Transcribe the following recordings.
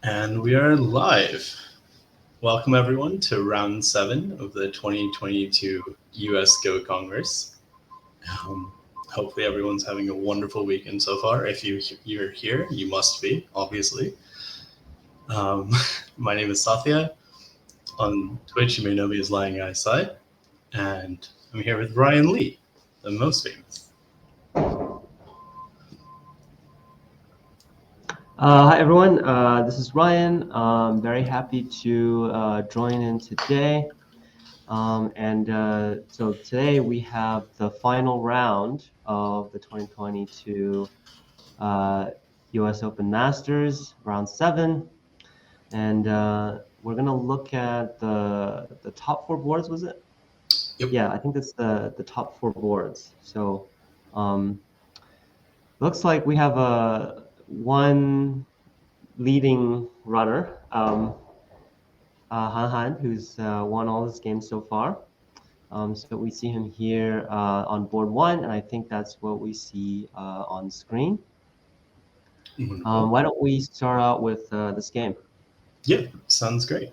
And we are live. Welcome everyone to round 7 of the 2022 US Go Congress. Hopefully everyone's having a wonderful weekend so far. If you're here, you must be, obviously. My name is Satya. On Twitch, you may know me as LionGuySai. And I'm here with Ryan Lee, the most famous. Hi everyone, this is Ryan. I'm very happy to join in today. So today we have the final round of the 2022 US Open Masters, round 7. And we're going to look at the top 4 boards, was it? Yep. Yeah, I think that's the top 4 boards. So looks like we have one leading runner, Han Han, who's won all his games so far. So we see him here on board 1, and I think that's what we see on screen. Why don't we start out with this game? Yeah, sounds great.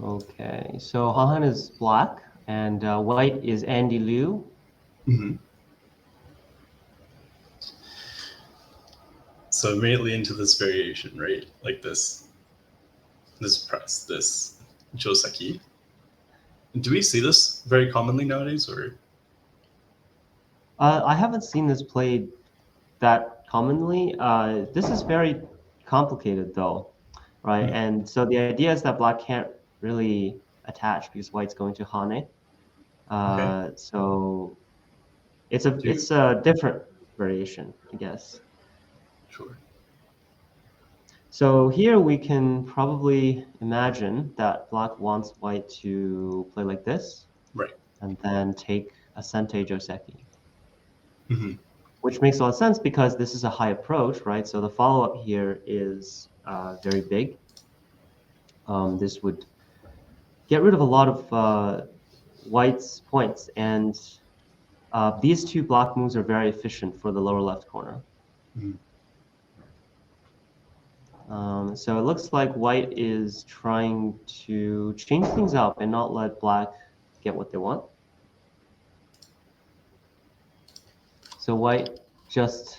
Okay, so Han Han is black, and white is Andy Liu. So immediately into this variation, right? Like this press, this Joseki. Do we see this very commonly nowadays, or? I haven't seen this played that commonly. This is very complicated though, right? And so the idea is that black can't really attach because white's going to Hane. Okay. So it's a different variation, I guess. Sure. So here we can probably imagine that black wants white to play like this, right, and then take a Sente Joseki. Mm-hmm. Which makes a lot of sense because this is a high approach, right? So the follow-up here is very big. This would get rid of a lot of white's points, and these two block moves are very efficient for the lower left corner. So it looks like white is trying to change things up and not let black get what they want. So white just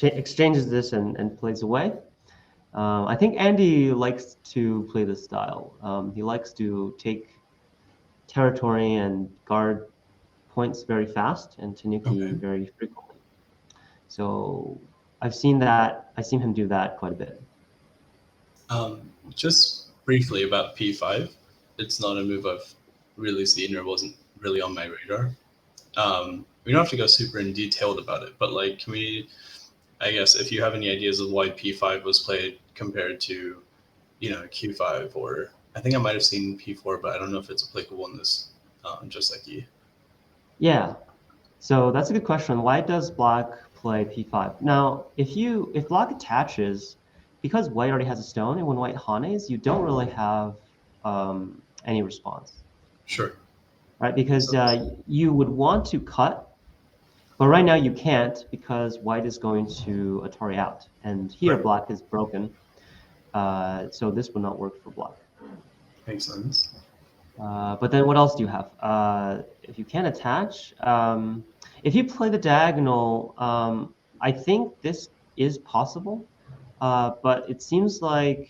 exchanges this and plays away. I think Andy likes to play this style. He likes to take territory and guard points very fast and Tanuki very frequently. So I've seen him do that quite a bit. Just briefly about P5, it's not a move I've really seen or wasn't really on my radar. We don't have to go super in detailed about it, but like, can we, I guess, if you have any ideas of why P5 was played compared to, Q5, or I think I might have seen P4, but I don't know if it's applicable in this Joseki. Yeah, so that's a good question. Why does black play P5? Now, if black attaches, because white already has a stone, and when white hanes, you don't really have any response. Sure. Right, because you would want to cut, but right now you can't because white is going to Atari out, and here black is broken, so this would not work for black. Makes sense. But then what else do you have? If you can't attach, if you play the diagonal, I think this is possible, but it seems like,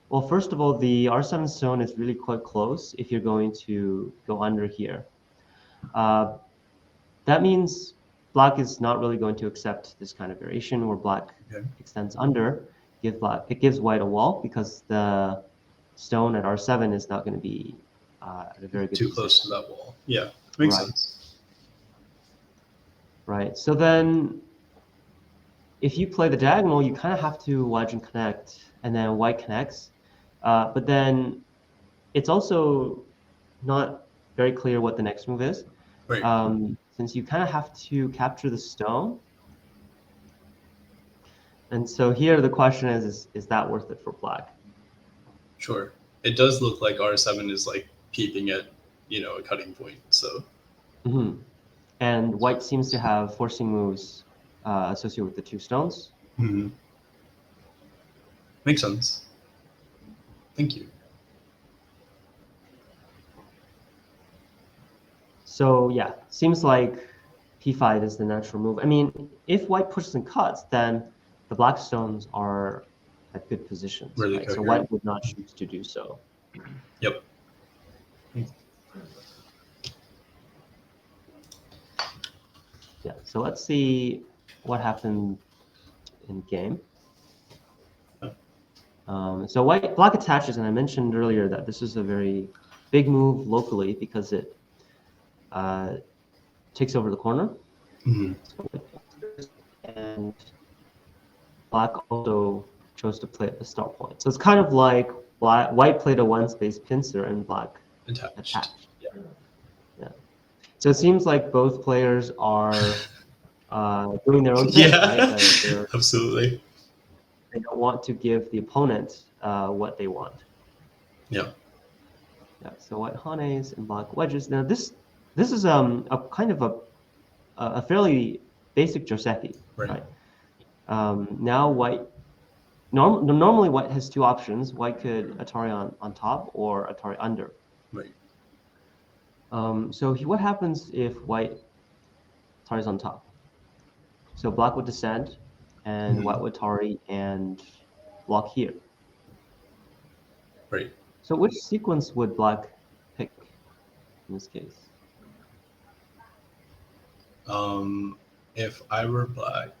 well, first of all, the R7 stone is really quite close if you're going to go under here. That means black is not really going to accept this kind of variation where black extends under. It gives white a wall because the stone at R7 is not going to be at a very good too position. Close to that wall. Yeah, makes sense. Right. So then if you play the diagonal, you kind of have to wedge and connect, and then white connects. But then it's also not very clear what the next move is. Right. Since you kind of have to capture the stone. And so here the question is that worth it for black? Sure. It does look like R7 is like peeping at, a cutting point, so. And white seems to have forcing moves associated with the two stones. Hmm. Makes sense. Thank you. So yeah, seems like p5 is the natural move. I mean, if white pushes and cuts, then the black stones are at good positions, Really right? So coherent. white would not choose to do so. Yep. Yeah, so let's see what happened in game. So black attaches, and I mentioned earlier that this is a very big move locally because it takes over the corner. Hmm. And black also chose to play at the start point. So it's kind of like white played a one-space pincer and black attached. Yeah. Yeah. So it seems like both players are doing their own thing, right? Yeah. Absolutely. They don't want to give the opponent what they want. Yeah. Yeah. So white hanes and black wedges. Now this is a kind of a fairly basic joseki, Right. right? Now white. Normally, white has two options. White could Atari on top or Atari under. Right. So what happens if white Atari's on top? So black would descend, and white would Atari and block here. Right. So which sequence would black pick in this case? If I were black,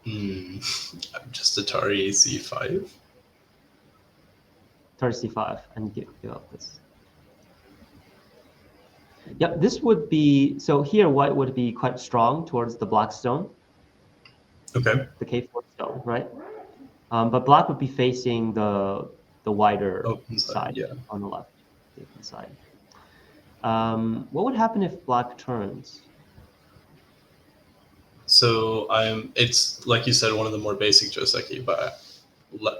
just Atari C5. Atari C5 and give up this. Yep, this would be, so here white would be quite strong towards the black stone. Okay. The K4 stone, right? But black would be facing the wider side, yeah. on the left, the open side. What would happen if black turns? So it's like you said, one of the more basic joseki, but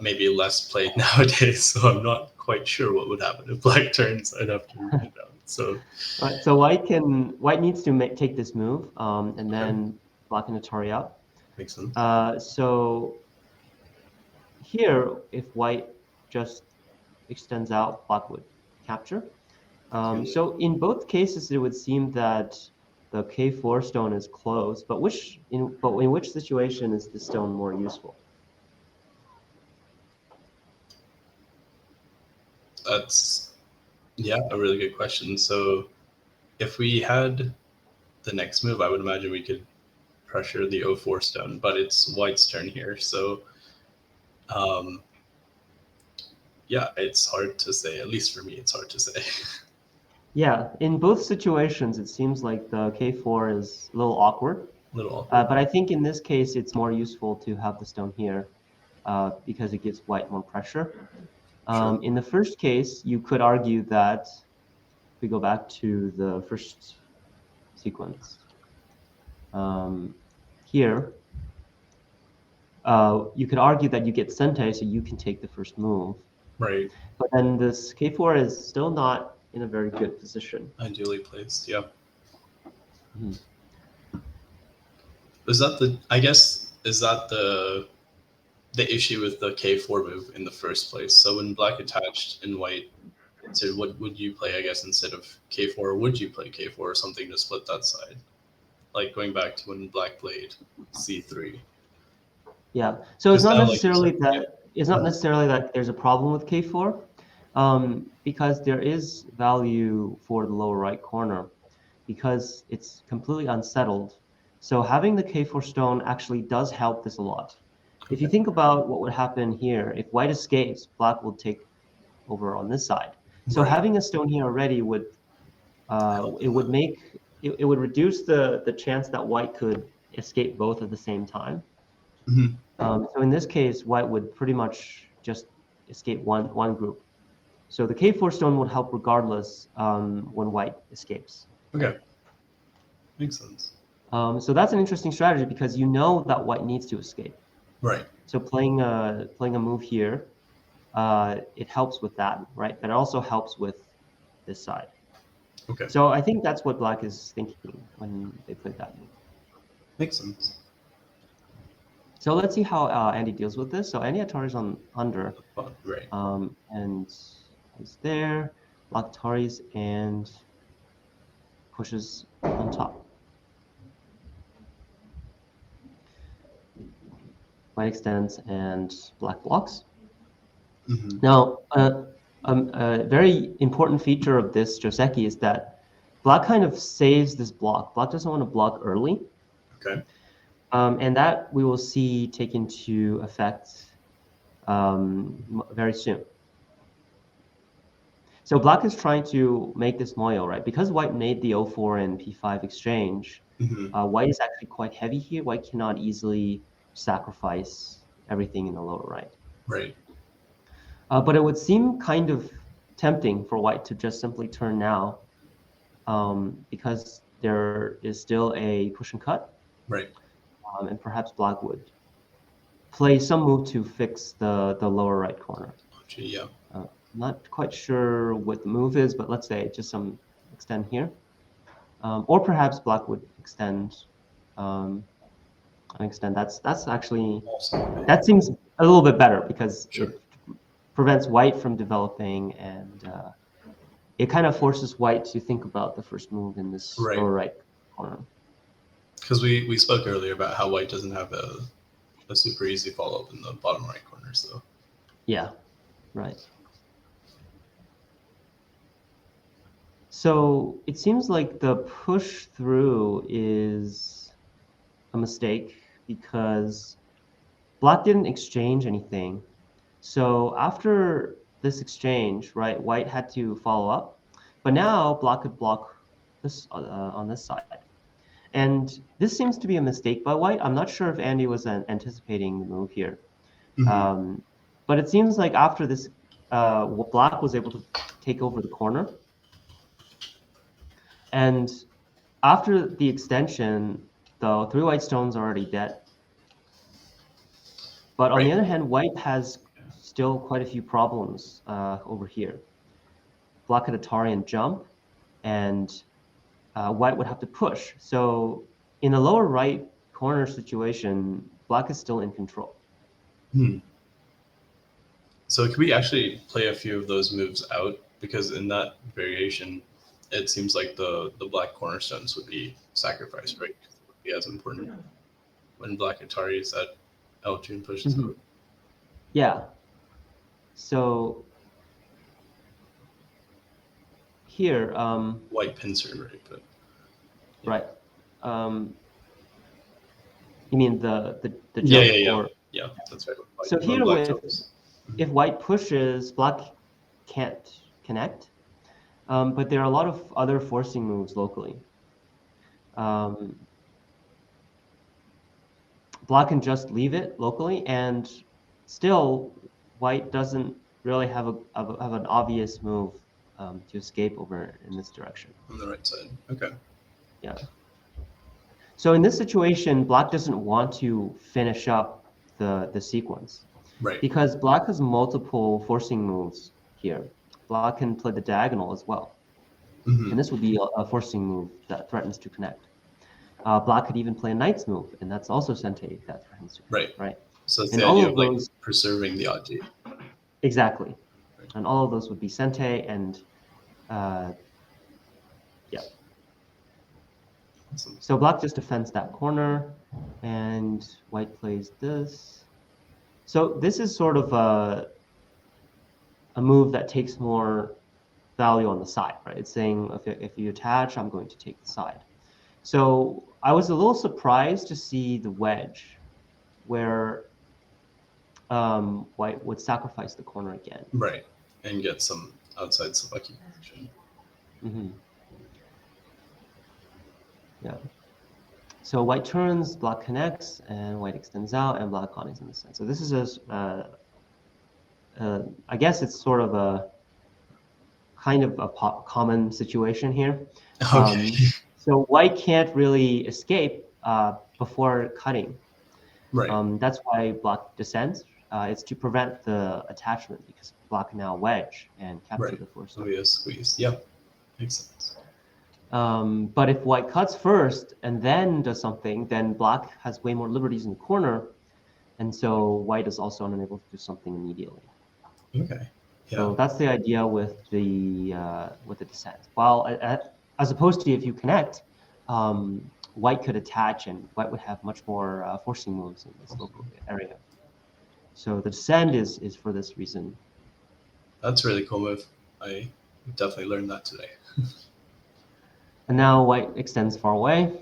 maybe less played nowadays. So I'm not quite sure what would happen if black turns. I'd have to read it down. So right, so white needs to take this move, and then black can Atari out. Makes sense. So here, if white just extends out, black would capture. So in both cases, it would seem that the K4 stone is closed, but in which situation is the stone more useful? That's a really good question. So if we had the next move, I would imagine we could pressure the O4 stone, but it's white's turn here. So yeah, it's hard to say. At least for me, it's hard to say. Yeah, in both situations, it seems like the K4 is a little awkward. But I think in this case, it's more useful to have the stone here because it gives white more pressure. Sure. In the first case, you could argue that if we go back to the first sequence here, you could argue that you get Sentai, so you can take the first move. Right. But then this K4 is still not in a very good position. Ideally placed, yeah. Mm-hmm. Is that the issue with the K4 move in the first place? So when black attached and white, so what would you play, I guess, instead of K4? Or would you play K4 or something to split that side? Like going back to when black played C3. Yeah, so it's not necessarily it's not Mhm. necessarily that there's a problem with K4, because there is value for the lower right corner, because it's completely unsettled. So having the K4 stone actually does help this a lot. If you think about what would happen here, if white escapes, black will take over on this side. So having a stone here already would it would reduce the chance that white could escape both at the same time. Mhm. So in this case, white would pretty much just escape one group. So the K4 stone would help regardless when white escapes. Okay. Makes sense. So that's an interesting strategy because you know that white needs to escape. Right. So playing a move here, it helps with that, right? But it also helps with this side. Okay. So I think that's what black is thinking when they played that move. Makes sense. So let's see how Andy deals with this. So Andy Atari's on under, Fun. Right. and he's there. Black Atari's and pushes on top. White extends and black blocks. Mm-hmm. Now, a very important feature of this Joseki is that black kind of saves this block. Black doesn't want to block early. Okay. And that we will see take into effect very soon. So black is trying to make this moyo, right? Because white made the 04 and p5 exchange, Mm-hmm. white is actually quite heavy here. White cannot easily sacrifice everything in the lower right. Right. But it would seem kind of tempting for white to just simply turn now, because there is still a push and cut, Right. and perhaps black would play some move to fix the lower right corner. Gee, yeah. Not quite sure what the move is, but let's say just some extend here. Or perhaps black would extend, That's actually, Awesome. that seems a little bit better because Sure. it prevents white from developing, and it kind of forces white to think about the first move in this Right. lower right corner. Because we spoke earlier about how white doesn't have a super easy follow-up in the bottom right corner, so. Yeah, right. So it seems like the push through is a mistake because black didn't exchange anything. So after this exchange, right, white had to follow up, but now black could block this on this side. And this seems to be a mistake by white. I'm not sure if Andy was anticipating the move here. Mm-hmm. But it seems like after this, black was able to take over the corner. And after the extension, the three white stones are already dead. But on Right. the other hand, white has still quite a few problems over here. Black had Atari and jump, and white would have to push. So in the lower right corner situation, black is still in control. Hmm. So can we actually play a few of those moves out? Because in that variation, it seems like the black cornerstones would be sacrificed, right? It would be as important when black Atari is at L2 and pushes Mhm. out. Yeah. So here, White pincer, right? But yeah. right. You mean the Yeah, jump, yeah, yeah. or Yeah, that's right. so When here black with jumps. if white pushes, black can't connect. But there are a lot of other forcing moves locally. Um, black can just leave it locally, and still white doesn't really have an obvious move to escape over in this direction. On the right side. Okay. Yeah. So in this situation, black doesn't want to finish up the sequence Right. because black has multiple forcing moves here. Black can play the diagonal as well, Mm-hmm. and this would be a forcing move that threatens to connect. Black could even play a knight's move, and that's also sente that threatens to connect, right? So it's And the all idea of of like those, preserving the odd gate. exactly, Right. and all of those would be sente, and yeah. Awesome. So black just defends that corner, and white plays this. So this is sort of a move that takes more value on the side, right? It's saying if you attach, I'm going to take the side. So I was a little surprised to see the wedge where white would sacrifice the corner again. Right. And get some outside Sabaki action. Mm-hmm. Yeah. So white turns, black connects, and white extends out, and black on is in the center. So this is I guess it's sort of a kind of a common situation here. Okay. So white can't really escape before cutting. Right. That's why black descends. It's to prevent the attachment because black can now wedge and capture Right. the force. So we have squeeze. Yeah. Makes sense. But if white cuts first and then does something, then black has way more liberties in the corner, and so white is also unable to do something immediately. Okay. Yeah. So that's the idea with the descent. While as opposed to if you connect, white could attach, and white would have much more forcing moves in this local area. So the descend is for this reason. That's a really cool move. I definitely learned that today. And now white extends far away.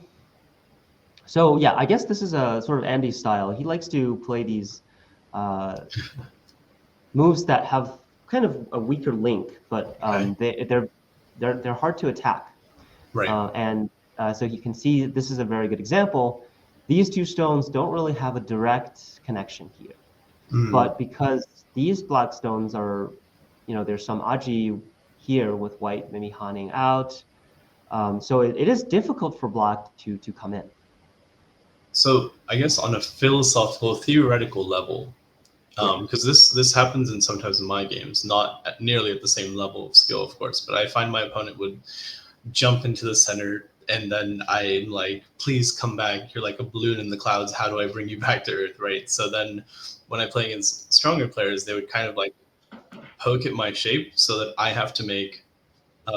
So yeah, I guess this is a sort of Andy style. He likes to play these moves that have kind of a weaker link, but they're hard to attack. Right. So you can see this is a very good example. These two stones don't really have a direct connection here, but because these black stones are, there's some aji here with white maybe haning out, so it is difficult for black to come in. So I guess on a philosophical, theoretical level, because this happens in sometimes in my games, not nearly at the same level of skill, of course, but I find my opponent would jump into the center, and then I'm like, please come back. You're like a balloon in the clouds. How do I bring you back to Earth, right? So then when I play against stronger players, they would kind of like poke at my shape so that I have to make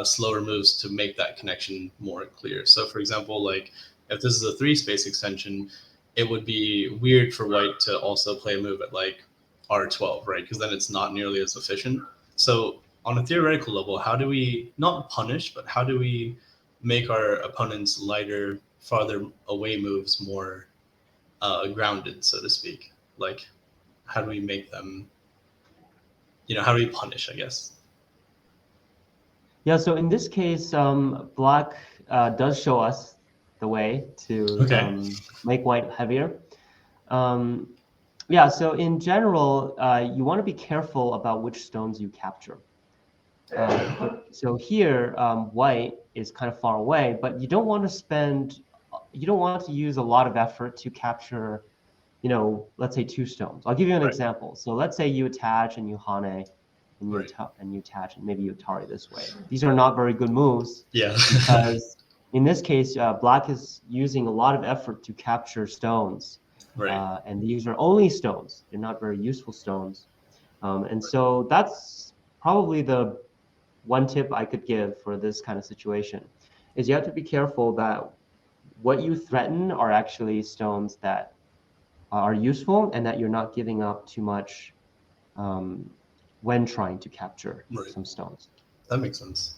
slower moves to make that connection more clear. So for example, like if this is a 3-space extension, it would be weird for white to also play a move at like R12, right? Because then it's not nearly as efficient. So on a theoretical level, how do we not punish, but how do we make our opponent's lighter, farther away moves more grounded, so to speak? Like, how do we make them, how do we punish, I guess? Yeah, so in this case, black does show us the way to make white heavier. Yeah, so in general, you want to be careful about which stones you capture. So here, white is kind of far away, but you don't want to use a lot of effort to capture, let's say 2 stones. I'll give you an example. So let's say you attach and you hane, and you attach and maybe you atari this way. These are not very good moves. Yeah. Because in this case, black is using a lot of effort to capture stones. Right. And these are only stones. They're not very useful stones. And so that's probably the one tip I could give for this kind of situation, is you have to be careful that what you threaten are actually stones that are useful and that you're not giving up too much when trying to capture some stones. That makes sense.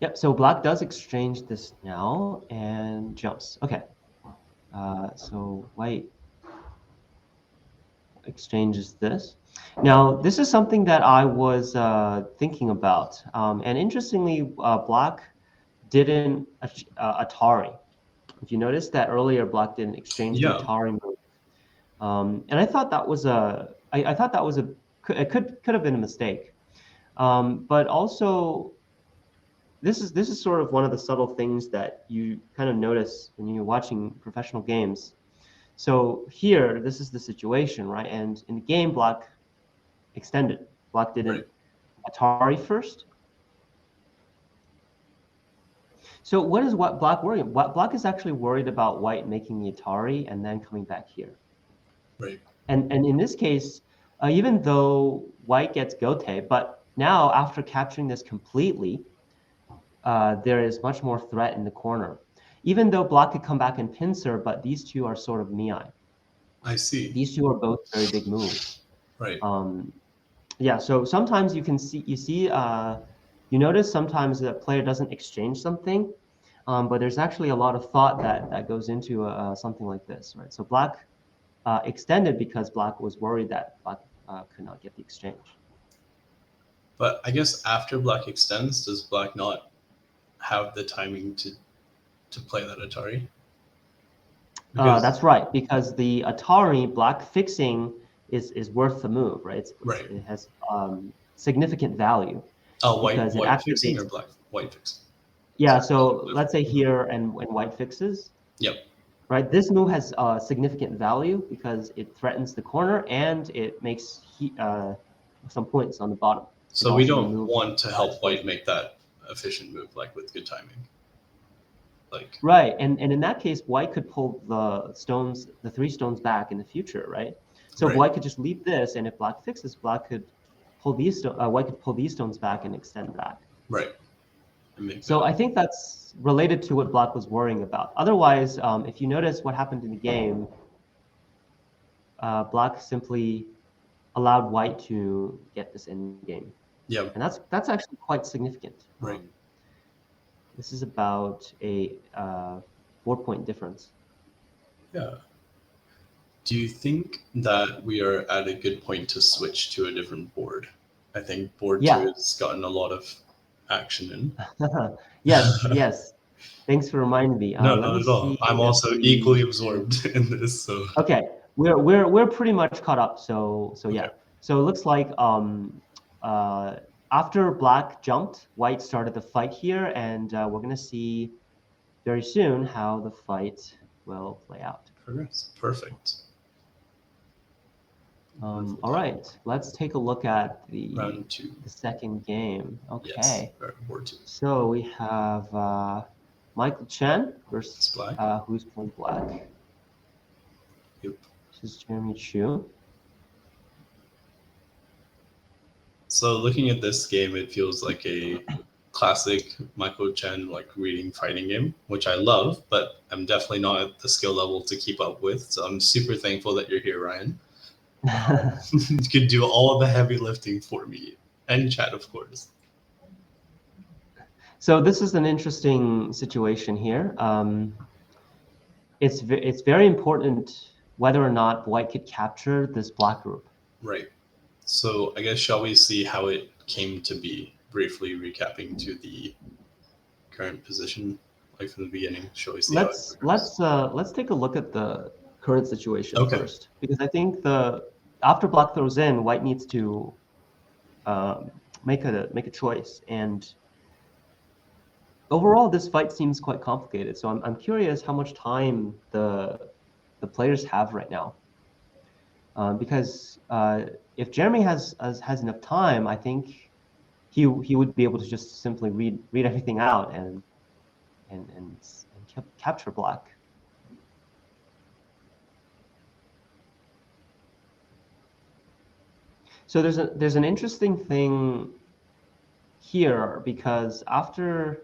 Yep, so black does exchange this now and jumps. Okay, so white exchanges this. Now, this is something that I was thinking about. And interestingly, black didn't Atari. If you notice that earlier, black didn't exchange the Atari move. And I thought that was it could have been a mistake. But also, this is sort of one of the subtle things that you kind of notice when you're watching professional games. So here, this is the situation, right? And in the game, black extended. Black didn't Atari first. So what black worried? Black is actually worried about white making the Atari and then coming back here. Right. And in this case, even though white gets gote, but now after capturing this completely, there is much more threat in the corner. Even though black could come back and pincer, but these two are sort of miai. I see. These two are both very big moves. Right. Yeah, so sometimes you notice sometimes the player doesn't exchange something, but there's actually a lot of thought that goes into something like this, right? So black extended because black was worried that black could not get the exchange. But I guess after black extends, does black not have the timing to play that Atari? That's right, because the Atari black fixing is worth the move, right? It has significant value. Oh, white fixing or white fixing? Yeah, so let's say here and when white fixes. Yep. Right, this move has significant value because it threatens the corner and it makes some points on the bottom. So we don't want to help white make that efficient move, like with good timing. Like Right, and in that case, white could pull the 3 stones back in the future, right? So right, white could just leave this, and if black fixes, white could pull these stones back and extend back. right, and make So that. I think that's related to what black was worrying about. Otherwise, if you notice what happened in the game, black simply allowed white to get this end game, Yeah, and that's actually quite significant. right. This is about a 4-point difference. Yeah. Do you think that we are at a good point to switch to a different board? I think board two Yeah. has gotten a lot of action in. Yes, yes. Thanks for reminding me. No, Let not me at all. see I'm if also we. equally absorbed in this. So Okay, we're pretty much caught up. So okay, yeah. So it looks like uh after black jumped, white started the fight here, and we're gonna see very soon how the fight will play out. progress. Perfect. Move All along. right, let's take a look at the Round two. second game. Yes, Okay, board two. so we have Michael Chen It's versus black. who's playing black. Yep. This is Jeremy Chu. So looking at this game, it feels like a classic Michael Chen like reading fighting game, which I love, but I'm definitely not at the skill level to keep up with. So I'm super thankful that you're here, Ryan. You could do all of the heavy lifting for me and chat, of course. So this is an interesting situation here. It's very important whether or not white could capture this black group. Right. So I guess shall we see how it came to be? Briefly recapping to the current position, like from the beginning. Shall we see how it progressed? Let's take a look at the current situation Okay. first, because I think after black throws in, white needs to um, make a choice. And overall, this fight seems quite complicated. So I'm curious how much time the players have right now. Because if Jeremy has enough time, I think he would be able to just simply read everything out and capture black. So there's an interesting thing here, because after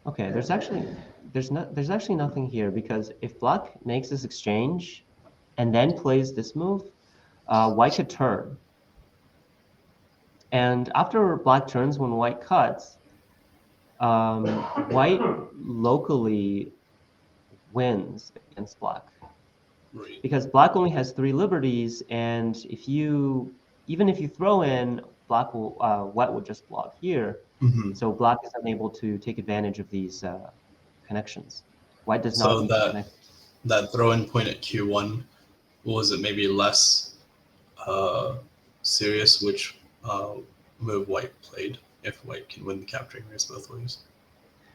okay, there's actually nothing here, because if black makes this exchange and then plays this move, white could turn. And after black turns, when white cuts, white locally wins against black, Right. because black only has 3 liberties, and even if you throw in, white will just block here. Mm-hmm. So black is unable to take advantage of these connections. White does not So need to connect. that throw-in point at Q1, was it maybe less uh, serious which move white played if white can win the capturing race both ways?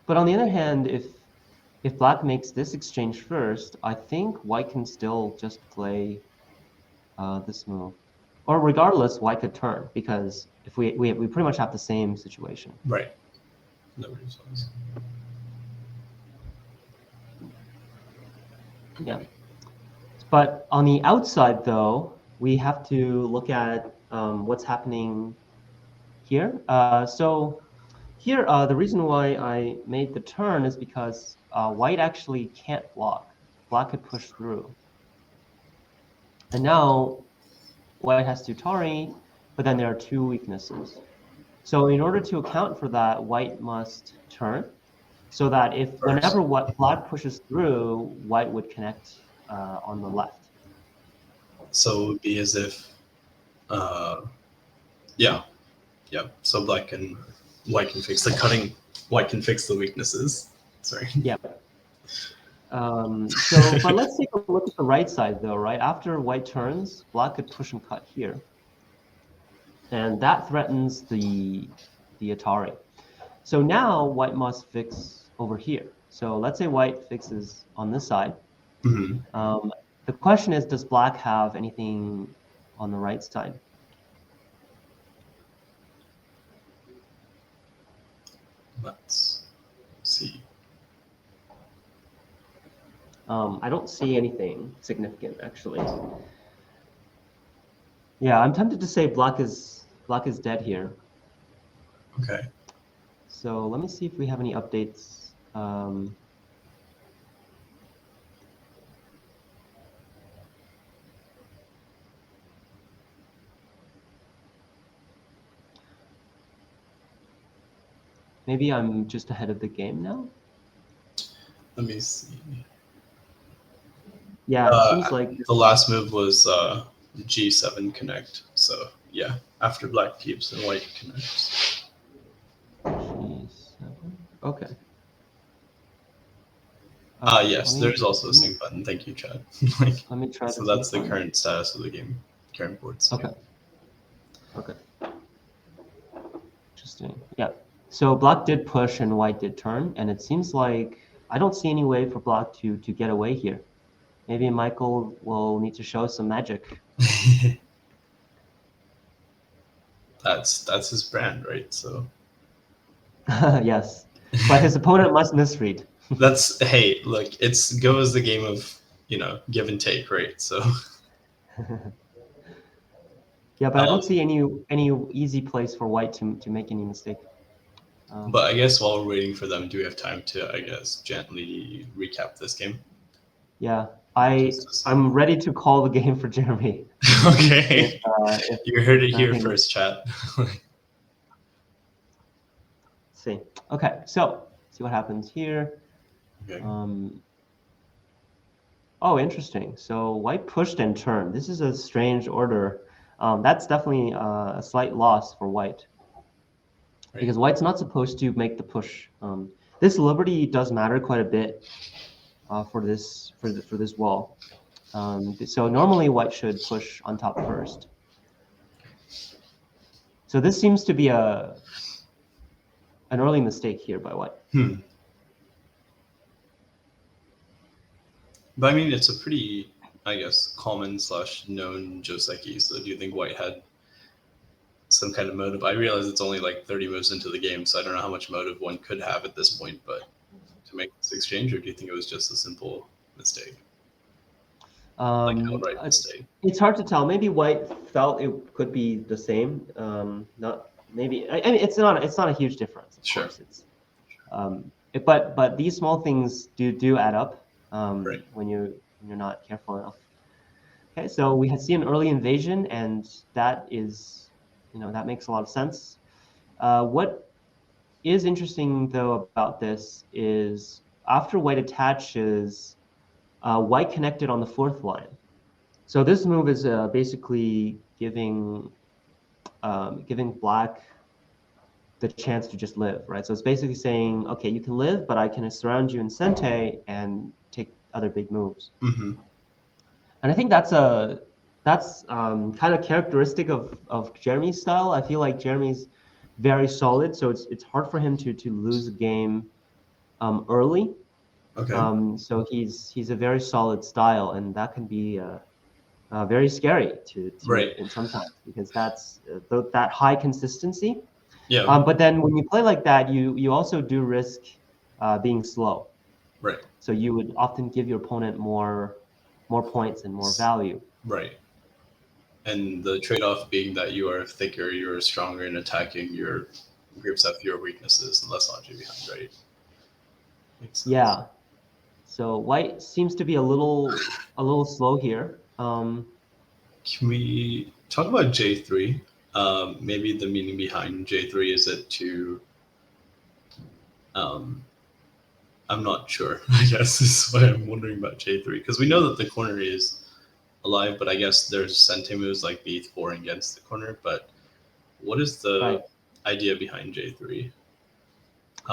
But on the other hand, if black makes this exchange first, I think white can still just play this move. Or regardless, white could turn, because if we pretty much have the same situation. Right. No results. Yeah. But on the outside, though, we have to look at what's happening here. So here, the reason why I made the turn is because white actually can't block. Black could push through. And now white has Tutari, but then there are 2 weaknesses. So in order to account for that, white must turn, so that if whenever what black pushes through, white would connect on the left. So it would be as if, yeah. So white can fix the cutting. White can fix the weaknesses. Sorry. Yeah. But let's take a look at the right side, though, right? After white turns, black could push and cut here. And that threatens the Atari. So now white must fix over here. So let's say white fixes on this side. Mm-hmm. The question is, does black have anything on the right side? Let's see. I don't see anything significant actually. Yeah, I'm tempted to say black is dead here. Okay. So let me see if we have any updates. Maybe I'm just ahead of the game now. Let me see. Yeah, it seems like The last move was G7 connect. So yeah, after black keeps and white connects. G7. Okay. Yes, there's also a sync button. Thank you, Chad. Like, let me try so the that's sync the button. current status of the game, current board state. Okay. Okay. Interesting. Yeah. So black did push and white did turn, and it seems like I don't see any way for black to get away here. Maybe Michael will need to show some magic. That's his brand, right? So Yes, but his opponent must misread. that's hey, look, it's go as the game of give and take, right? So Yeah, but I don't see any easy place for white to make any mistake. but I guess while we're waiting for them, do we have time to, I guess, gently recap this game? Yeah, I'm ready to call the game for Jeremy. Okay. If you heard it here nothing- first, chat. see. Okay, so see what happens here. Okay. Oh, interesting. So white pushed and turned. This is a strange order. That's definitely a slight loss for white. Right. Because white's not supposed to make the push. This liberty does matter quite a bit for this wall. So normally white should push on top first. So this seems to be an early mistake here by white. But I mean, it's a pretty, I guess, common / known Joseki. So do you think white had some kind of motive? I realize it's only like 30 moves into the game, so I don't know how much motive one could have at this point, but to make this exchange, or do you think it was just a simple mistake? Like outright mistake? It's hard to tell. Maybe white felt it could be the same. Not maybe. I mean, it's not a huge difference. Of course, it's. But these small things do add up right. when you're not careful enough. Okay, so we had seen an early invasion, and that is, that makes a lot of sense. What is interesting though about this is after white attaches, white connected on the fourth line. So this move is basically giving black the chance to just live, right? So it's basically saying, okay, you can live, but I can surround you in Sente and take other big moves. Mm-hmm. And I think that's kind of characteristic of Jeremy's style. I feel like Jeremy's very solid, so it's hard for him to lose a game early. Okay. So he's a very solid style, and that can be very scary to right. in sometimes because that's that high consistency. Yeah. But then when you play like that, you also do risk being slow. Right. So you would often give your opponent more points and more value. Right. And the trade-off being that you are thicker, you're stronger in attacking, your groups have fewer weaknesses and less logic behind, right? Yeah. So white seems to be a little slow here. Can we talk about J3? Maybe the meaning behind J3, is it to I'm not sure, I guess is why I'm wondering about J3, because we know that the corner is alive, but I guess there's Sente moves like B4 against the corner, but what is the idea behind J3?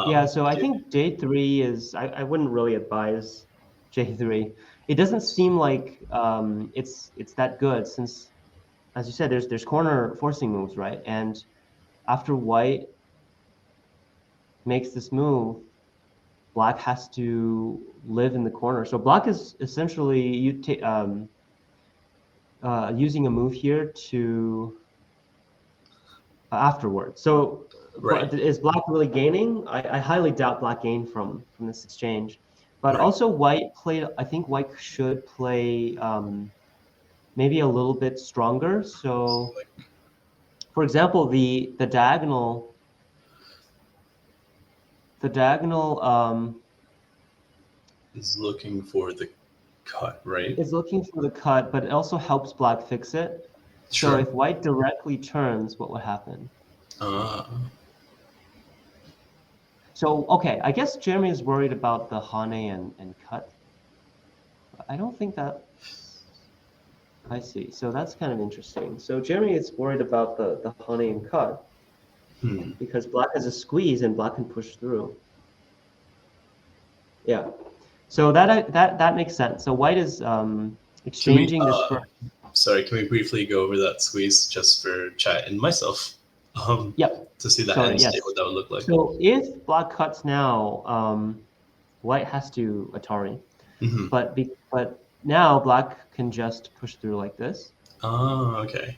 Yeah, so I think J3 is, I wouldn't really advise J3. It doesn't seem like it's that good since, as you said, there's corner forcing moves, right? And after white makes this move, black has to live in the corner. So black is essentially using a move here to afterwards. So Right. is black really gaining? I highly doubt black gained from this exchange. But Right. also white played, I think white should play maybe a little bit stronger. So So like for example, the diagonal is looking for the cut, right? is looking for the cut, but it also helps black fix it. So Sure. if white directly turns, what would happen? Uh, So, okay, I guess Jeremy is worried about the Hane and cut. I don't think that's, I see. So that's kind of interesting. So Jeremy is worried about the Hane and cut hmm. because black has a squeeze and black can push through. Yeah. So that makes sense. So white is Can we exchanging this for, sorry, can we briefly go over that squeeze just for chat and myself? yep. To see the So end state, yes. what that would look like. So if black cuts now, white has to Atari. Mm-hmm. But now black can just push through like this. Oh, okay.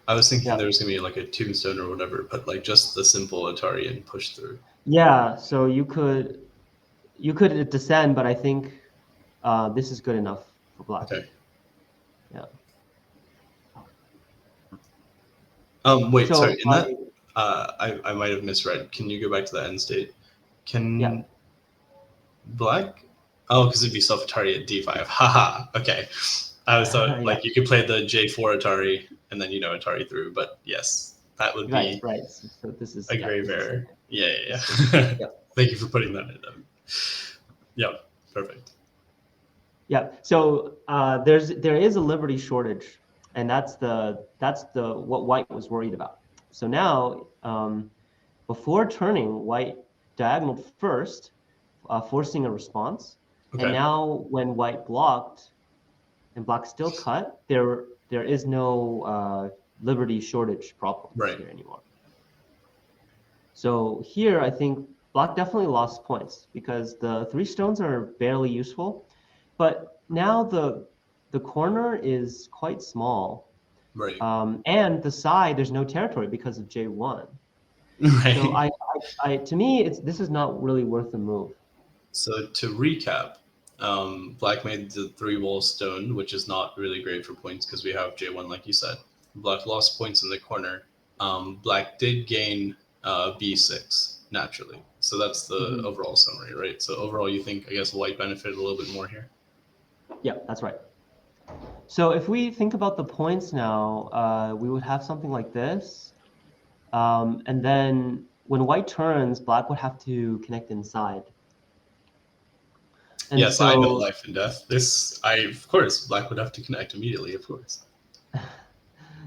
I was thinking Yeah. there was gonna be like a tombstone or whatever, but like just the simple Atari and push through. Yeah. So you could descend, but I think this is good enough for black. Okay. Yeah. Wait, So sorry. In that, I might have misread. Can you go back to the end state? yeah. Can black? Oh, because it'd be self Atari at D5. Haha. Okay. I was thought Yeah. like you could play the J4 Atari and then Atari through, but yes, that would Right. be Right. So this is a yeah. grave This is error. Yeah, yeah, this is yeah. yeah. Thank you for putting that in. Yeah, perfect. Yeah. So there is a liberty shortage, and that's the what white was worried about. So now before turning, white diagonaled first, forcing a response. And Okay. now when white blocked and black still cut, there is no liberty shortage problems Right. here anymore. So here I think black definitely lost points because the three stones are barely useful. But now the corner is quite small. Right. And the side, there's no territory because of J1. So Right. to me, this is not really worth the move. So to recap, black made the three wall stone, which is not really great for points because we have J1, like you said. Black lost points in the corner. Black did gain B6 naturally. So that's the overall summary, right? So overall, you think, I guess, white benefited a little bit more here? Yeah, that's right. So if we think about the points now, we would have something like this. And then when white turns, black would have to connect inside. And Yes, I know so, life and death. Of course, black would have to connect immediately, of course.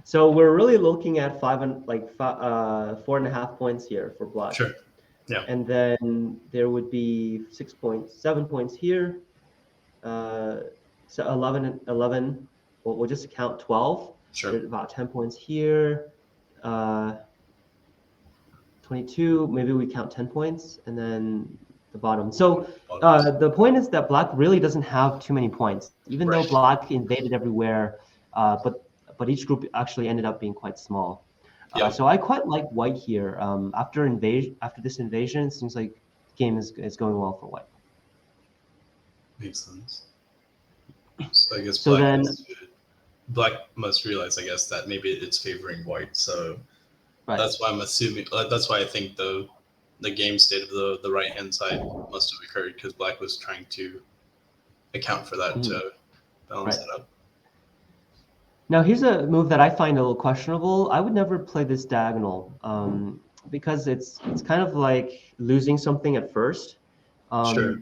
so we're really looking at 4.5 points here for black. Sure. Yeah. And then there would be 6 points, 7 points here. So 11. We'll just count 12. Sure. There's about 10 points here. 22. Maybe we count 10 points, and then the bottom. So the point is that black really doesn't have too many points, even though black invaded everywhere. But each group actually ended up being quite small. Yeah. So I quite like white here. After this invasion, it seems like the game is going well for white. Makes sense. So I guess So black must realize, I guess, that maybe it's favoring white. So right. that's why I'm assuming. That's why I think the game state of the right hand side must have occurred because black was trying to account for that to balance it up. Now here's a move that I find a little questionable. I would never play this diagonal because it's kind of like losing something at first. Sure.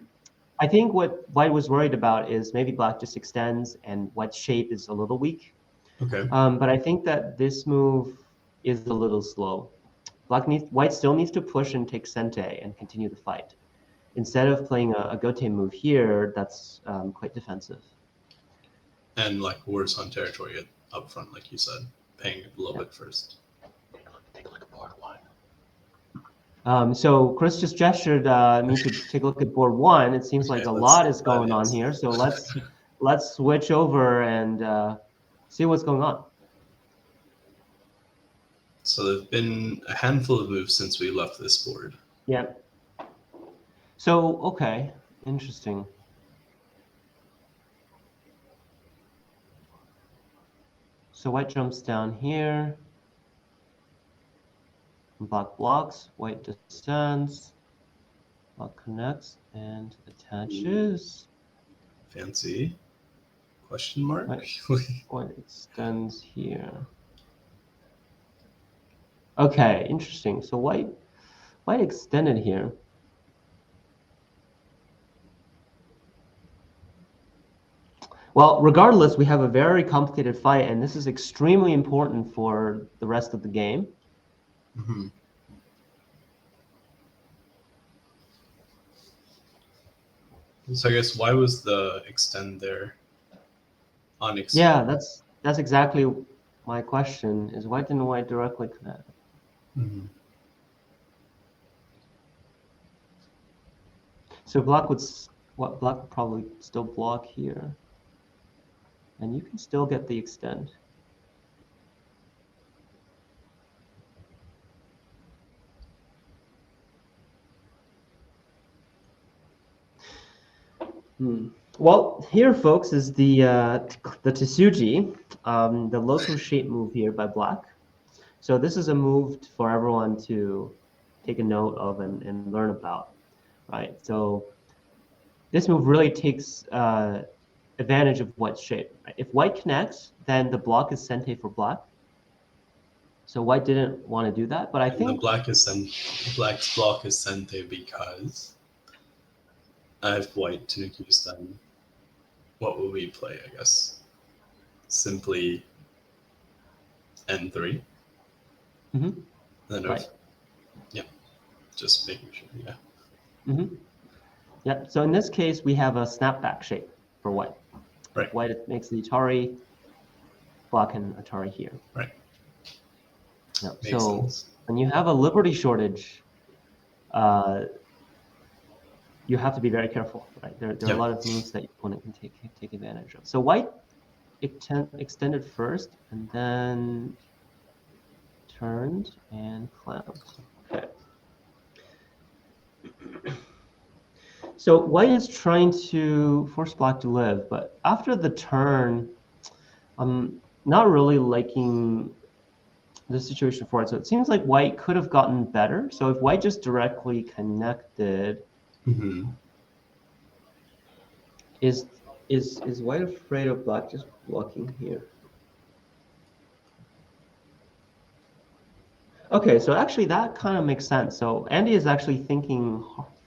I think what white was worried about is maybe black just extends and white's shape is a little weak. Okay. But I think that this move is a little slow. White still needs to push and take sente and continue the fight. Instead of playing a gote move here, that's quite defensive. And like worse on territory up front, like you said, paying a little bit first. Take a look at board one. So Chris just gestured me to take a look at board one. It seems like a lot is going on here. So let's switch over and see what's going on. So there've been a handful of moves since we left this board. Yeah. So, okay, interesting. So white jumps down here. Black blocks, white descends. Black connects and attaches. Fancy. Question mark? White extends here. Okay, interesting. So white extended here. Well, regardless, we have a very complicated fight, and this is extremely important for the rest of the game. Mm-hmm. So I guess why was the extend there? On Yeah, that's exactly my question. Is why didn't white directly connect? Mm-hmm. So black would probably still block here, and you can still get the extend. Well, here, folks, is the Tsuji, the local shape move here by black. So this is a move for everyone to take a note of and learn about, right? So this move really takes advantage of white's shape. Right? If white connects, then the block is sente for black. So white didn't want to do that, but I think the black's block is sente because if white to use them, what will we play? I guess simply N3. Mm-hmm. Then Right. Yeah, just making sure. Yeah. Mm-hmm. Yep. So in this case, we have a snapback shape for white. Right. White makes the Atari, black and Atari here. Right. Yep. Makes So sense. when you have a liberty shortage, you have to be very careful, right? There are a lot of moves that your opponent can take advantage of. So white extended first and then turned and clamped. Okay. So white is trying to force black to live, but after the turn, I'm not really liking the situation for it. So it seems like white could have gotten better. So if white just directly connected, Mm-hmm. is white afraid of black just blocking here? Okay, so actually that kind of makes sense. So Andy is actually thinking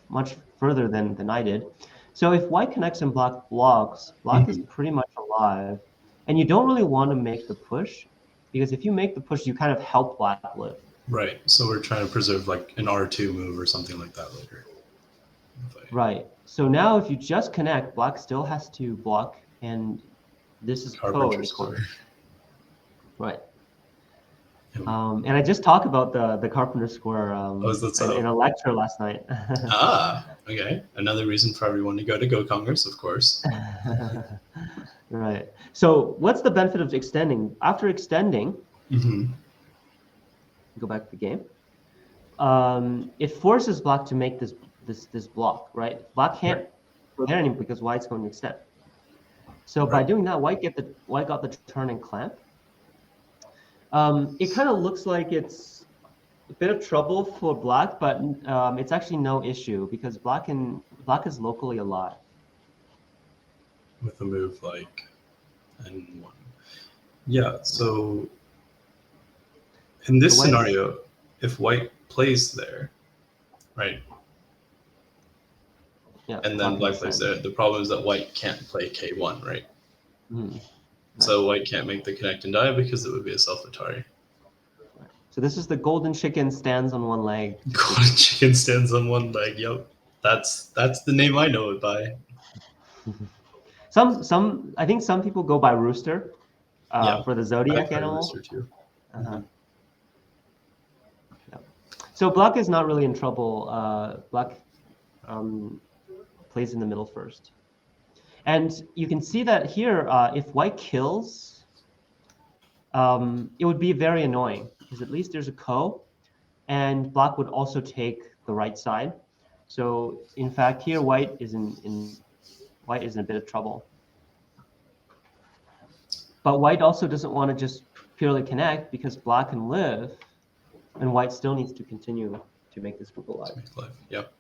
much further than I did. So if white connects and black blocks, black is pretty much alive. And you don't really want to make the push, because if you make the push, you kind of help black live. Right. So we're trying to preserve like an R2 move or something like that later. Right. So now if you just connect, black still has to block, and this is Poe in the corner. Right. And I just talked about the Carpenter Square in a lecture last night. Okay. Another reason for everyone to go to Go Congress, of course. Right. So what's the benefit of extending? After extending, go back to the game. It forces black to make this block, right? Black can't go there anymore because white's going to extend. So by doing that, white got the turn and clamp. It kind of looks like it's a bit of trouble for black, but it's actually no issue because black is locally alive. With a move like N1. Yeah, so in this scenario, if white plays there, right? Yeah. And then black plays there, the problem is that white can't play K1, right? Right. So white can't make the connect and die because it would be a self-Atari. Right. So this is the golden chicken stands on one leg. Golden chicken stands on one leg. Yep, that's the name I know it by. I think some people go by rooster for the zodiac animal. Rooster too. Yeah. So black is not really in trouble. Black plays in the middle first. And you can see that here, if white kills, it would be very annoying because at least there's a ko, and black would also take the right side. So in fact, here white is in a bit of trouble. But white also doesn't want to just purely connect because black can live, and white still needs to continue to make this group alive. Yep.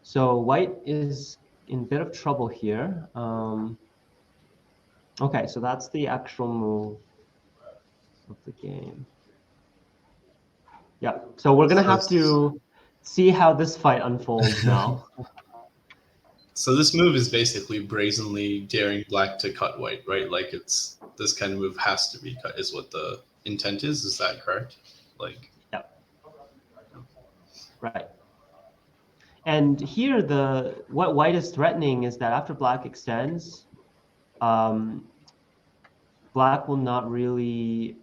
So white is in a bit of trouble here. Okay, so that's the actual move of the game. Yeah, so we're gonna have to see how this fight unfolds now. So this move is basically brazenly daring black to cut white, right? Like it's this kind of move has to be cut, is what the intent is. Is that correct? Like, yeah, right. And here, what white is threatening is that after black extends, black will not really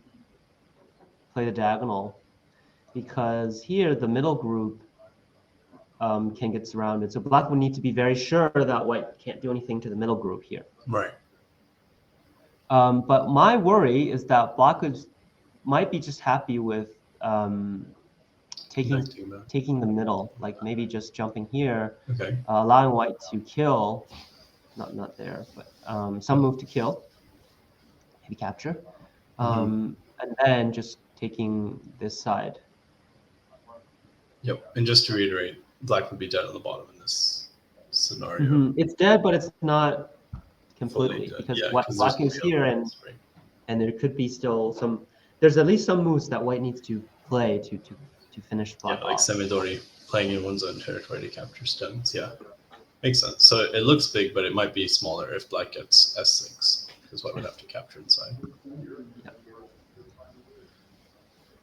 play the diagonal because here the middle group can get surrounded. So black will need to be very sure that white can't do anything to the middle group here. right. But my worry is that black might be just happy with taking the middle, like maybe just jumping here, Okay. allowing white to kill, not there, but some move to kill, maybe capture, and then just taking this side. Yep. And just to reiterate, black would be dead on the bottom in this scenario. It's dead, but it's not completely because Yeah, black is here, and there could be still some. There's at least some moves that white needs to play to finish black like off. Semidori playing in one's own territory to capture stones. Yeah, makes sense. So it looks big, but it might be smaller if black gets S6, because white would have to capture inside. Yeah.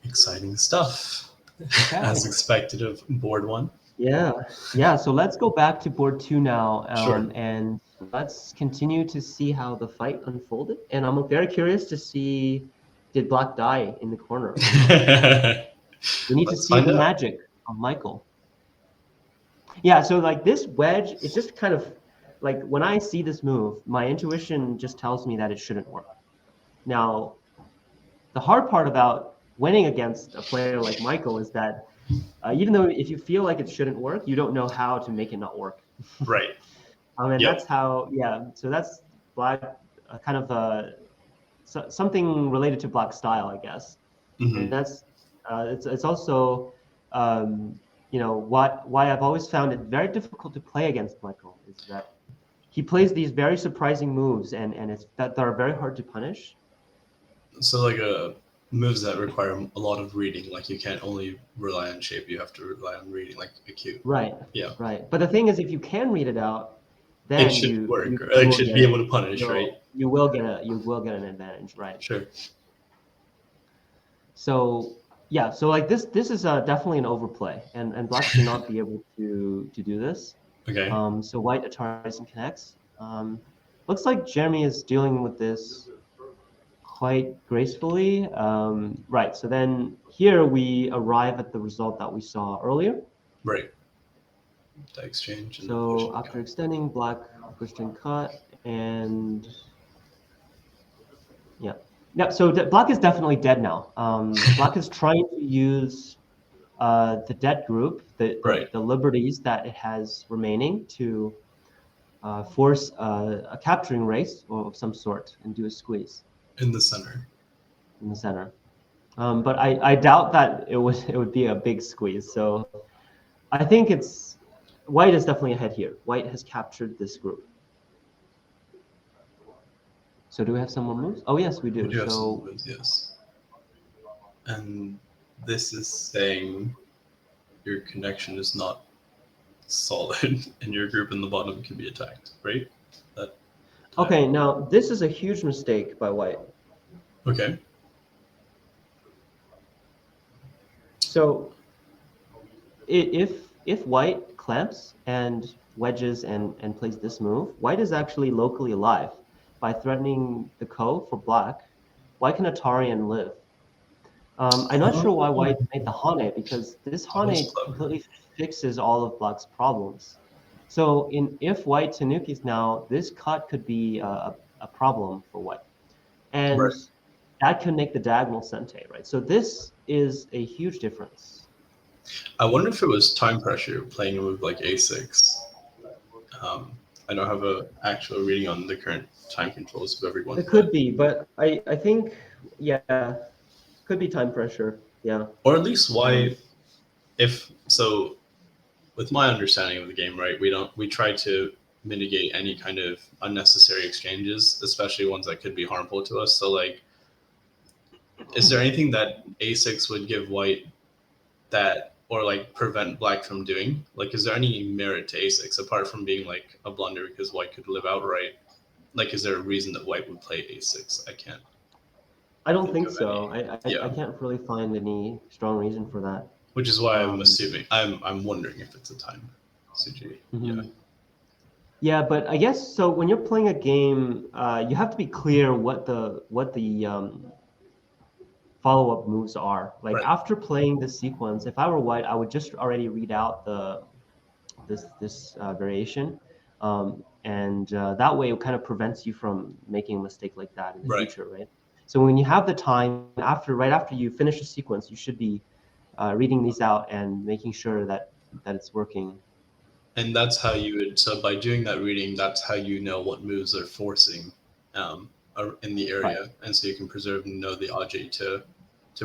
Exciting stuff, Okay. as expected of board one. Yeah. So let's go back to board 2 now, Sure. and let's continue to see how the fight unfolded. And I'm very curious to see, did black die in the corner? We need to see the magic of Michael. Yeah, so like this wedge, it's just kind of like when I see this move, my intuition just tells me that it shouldn't work. Now, the hard part about winning against a player like Michael is that even though if you feel like it shouldn't work, you don't know how to make it not work. Right. And that's how, so that's black, kind of something related to black style, I guess. And that's, it's also, why I've always found it very difficult to play against Michael is that he plays these very surprising moves and it's that are very hard to punish. So like moves that require a lot of reading, like you can't only rely on shape, you have to rely on reading, like a cue. Right. Yeah. Right. But the thing is, if you can read it out, then it should work. It should be able to punish, right? You will get an advantage, right? Sure. So yeah, so like this is definitely an overplay, and black should not be able to do this. Okay. So white Ataris and connects. Looks like Jeremy is dealing with this quite gracefully. Right. So then here we arrive at the result that we saw earlier. Right. The exchange. So after extending, black pushed and cut, and yeah. So black is definitely dead now. Black is trying to use the dead group, the liberties that it has remaining to force a capturing race of some sort and do a squeeze. In the center. In the center. But I doubt that it would be a big squeeze. So I think white is definitely ahead here. White has captured this group. So do we have some more moves? Oh yes, we do. We do have some moves, yes. And this is saying your connection is not solid and your group in the bottom can be attacked, right? Okay, now this is a huge mistake by white. Okay. So if white clamps and wedges and plays this move, white is actually locally alive. By threatening the ko for black, white can Atari and live. I'm not sure why white made the Hane, because this Hane completely fixes all of black's problems. So if white tanukis now, this cut could be a problem for white. And that can make the diagonal sente, right? So this is a huge difference. I wonder if it was time pressure playing a move like a6. I don't have a actual reading on the current time controls of everyone. It could be, but I think, yeah, could be time pressure. Yeah. Or at least why, if so, with my understanding of the game, right, we try to mitigate any kind of unnecessary exchanges, especially ones that could be harmful to us. So like, is there anything that a6 would give white that, or like prevent black from doing? Like, is there any merit to a6 apart from being like a blunder because white could live outright? Like, is there a reason that white would play a6? I can't I don't think think of so. any. I Yeah, can't really find any strong reason for that. which is why I'm Um, assuming I'm wondering if it's a time suji. Yeah, Yeah, but I guess so. When you're playing a game, you have to be clear what the follow-up moves are. Like right. after playing this sequence, if I were white, I would just already read out this variation, and that way it kind of prevents you from making a mistake like that in the Right. future, right? So when you have the time right after you finish the sequence, you should be reading these out and making sure that it's working. And that's how you would. So by doing that reading, that's how you know what moves are forcing in the Right, area, and so you can preserve and know the object to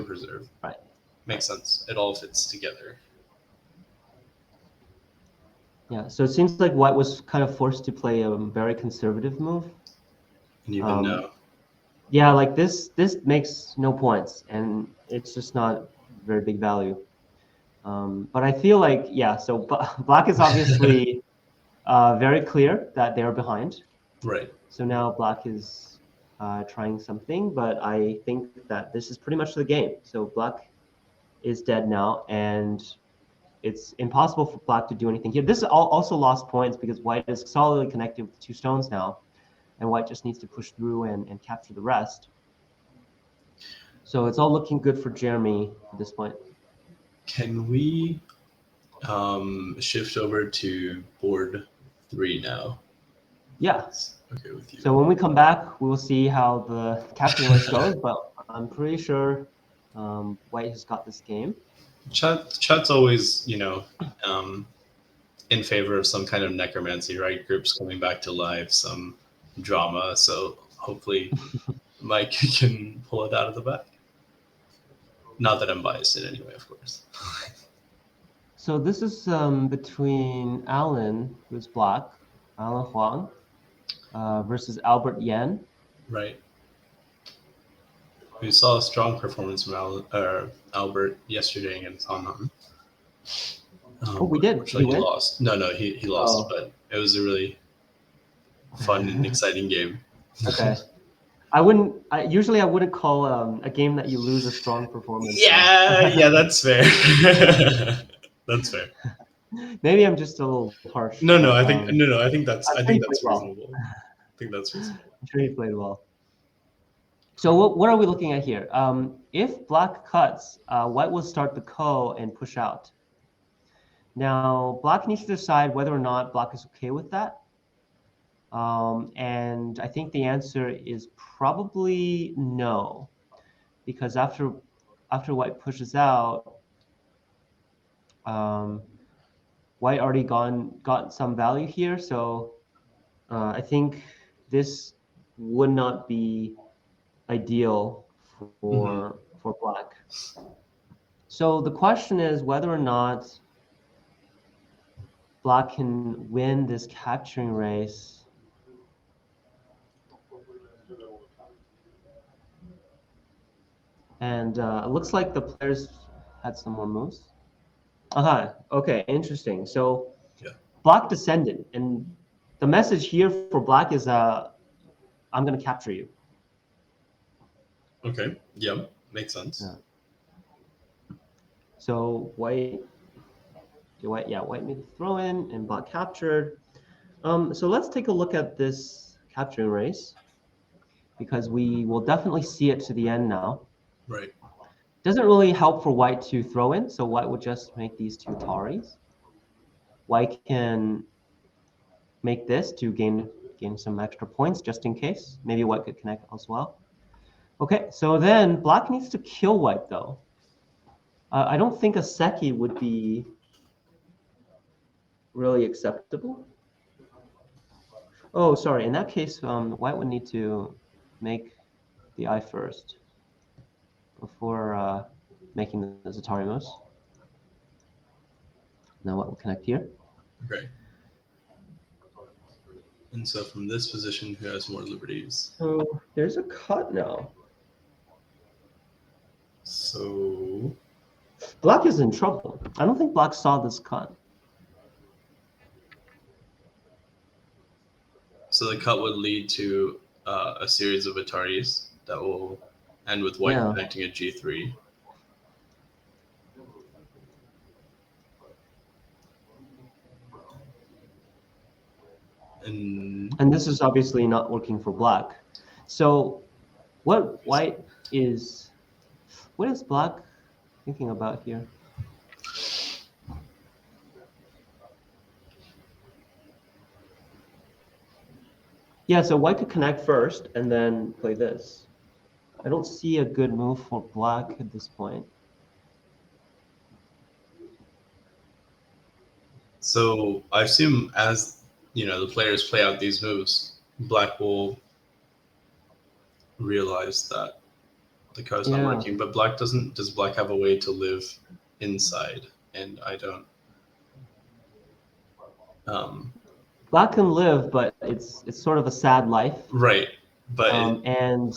preserve. right, right. Makes sense. It all fits together. Yeah, so it seems like White was kind of forced to play a very conservative move. And even Um, now, yeah, like this makes no points, and it's just not very big value. But I feel like, yeah, so Black is obviously very clear that they're behind. right? So now Black is trying something, but I think that this is pretty much the game. So Black is dead now, and it's impossible for Black to do anything here. This also lost points because White is solidly connected with 2 stones now, and White just needs to push through and capture the rest. So it's all looking good for Jeremy at this point. Can we shift over to board 3 now? Yeah. Okay with you. So when we come back, we'll see how the capturing race goes, but I'm pretty sure White has got this game. Chat's always, in favor of some kind of necromancy, right? Groups coming back to life, some drama. So hopefully Mike can pull it out of the bag. Not that I'm biased in any way, of course. So this is between Alan, who's Black, Alan Huang, versus Albert Yan. Right. We saw a strong performance from Albert yesterday against Hanhan. Oh, we But did. Did he unfortunately, he win? lost. No, he lost, Oh. but it was a really fun and exciting game. Okay. Usually I wouldn't call a game that you lose a strong performance. Yeah, that's fair. That's fair. Maybe I'm just a little harsh, No, but I think no, I'm I sure he think played that's well. reasonable. I think that's reasonable. I'm sure he played well. So what are we looking at here? If Black cuts, White will start the ko and push out. Now, Black needs to decide whether or not Black is okay with that. And I think the answer is probably no, because after White pushes out, White already got some value here. So I think this would not be ideal Mm-hmm. for Black. So the question is whether or not Black can win this capturing race. And it looks like the players had some more moves. Okay, interesting. So Yeah. Black descended, and the message here for Black is I'm going to capture you. Okay. Yeah. Makes sense. Yeah. So White made the throw in, and Black captured. So let's take a look at this capturing race, because we will definitely see it to the end now. Right. Doesn't really help for White to throw in, so White would just make these 2 taris. White can make this to gain some extra points just in case. Maybe White could connect as well. Okay, so then black needs to kill white though. I don't think a seki would be really acceptable. Oh, sorry. In that case, white would need to make the eye first before making the Zatari moves. Now white will connect here. Okay. And so from this position, who has more liberties? So there's a cut now. So Black is in trouble. I don't think black saw this cut. so the cut would lead to a series of Ataris that will end with white Yeah. connecting a G3. And this is obviously not working for black. So what is black thinking about here? Yeah, so white could connect first and then play this. I don't see a good move for black at this point. So I assume as the players play out these moves, black will realize that the cut is not working. But black doesn't. Does black have a way to live inside? And I don't. Black can live, but it's sort of a sad life. Right. But and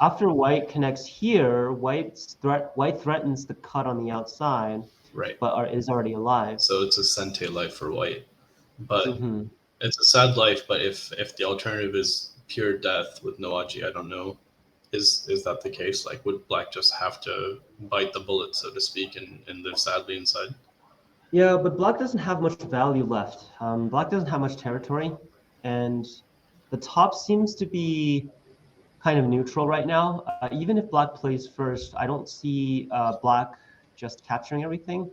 after white connects here, white threatens the cut on the outside. Right. But is already alive. So it's a sente life for white. But it's a sad life. But if the alternative is pure death with no Aji, I don't know. Is that the case? Like, would black just have to bite the bullet, so to speak, and live sadly inside? Yeah, but black doesn't have much value left. Black doesn't have much territory, and the top seems to be kind of neutral right now. Even if black plays first, I don't see black just capturing everything,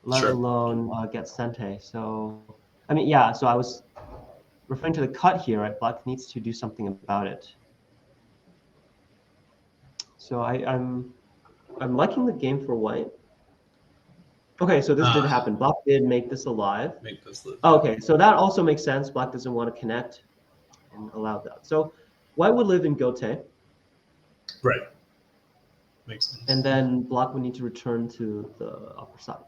let alone get sente. So, I mean, yeah, so I was referring to the cut here, right? Black needs to do something about it. So I'm liking the game for white. Okay, so this did happen. Black did make this alive. Make this live. Oh, okay, so that also makes sense. Black doesn't want to connect and allow that. So white would live in Gote. Right. Makes sense. And then black would need to return to the upper side.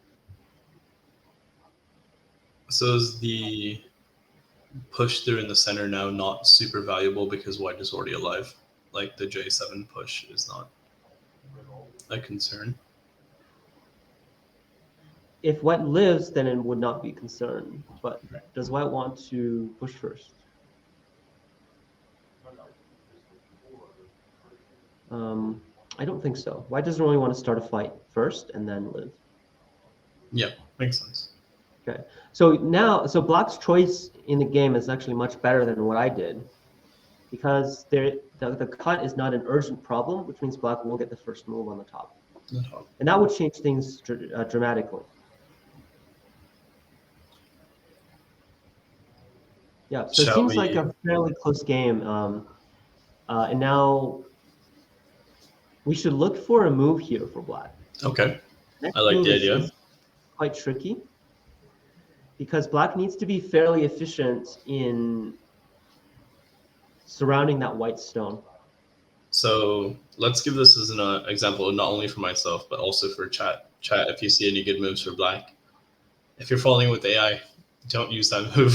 So is the push through in the center now not super valuable because white is already alive? Like the J7 push is not a concern. If white lives, then it would not be a concern. But does white want to push first? I don't think so. White doesn't really want to start a fight first and then live. Yeah, makes sense. Okay, so black's choice in the game is actually much better than what I did, because the cut is not an urgent problem, which means black will get the first move on the top. And that would change things dramatically. Yeah, so it seems like a fairly close game. And now we should look for a move here for black. Okay, I like the idea. Is quite tricky, because black needs to be fairly efficient in surrounding that white stone. So let's give this as an example, not only for myself, but also for chat. Chat, if you see any good moves for black, if you're following with AI, don't use that move.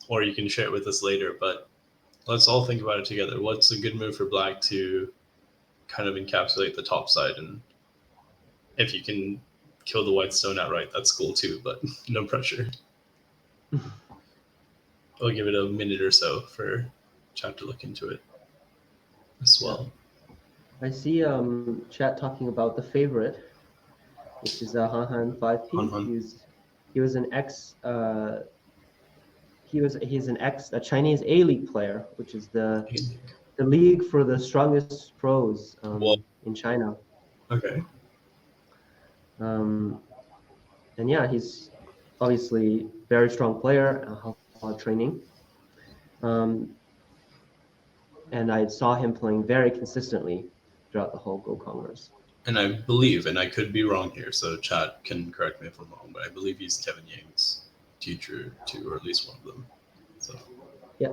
Or you can share it with us later. But let's all think about it together. What's a good move for black to kind of encapsulate the top side? And if you can kill the white stone outright, that's cool too, but no pressure. I'll give it a minute or so for chat to look into it as well. I see chat talking about the favorite, which is Han 5P. He was an ex he's a Chinese A-League player, which is the league for the strongest pros in China. Okay. And yeah, he's obviously very strong player, a lot of training. and I saw him playing very consistently throughout the whole Go Congress. And I believe, and I could be wrong here, so chat can correct me if I'm wrong, but I believe he's Kevin Yang's teacher too, or at least one of them. So Yeah.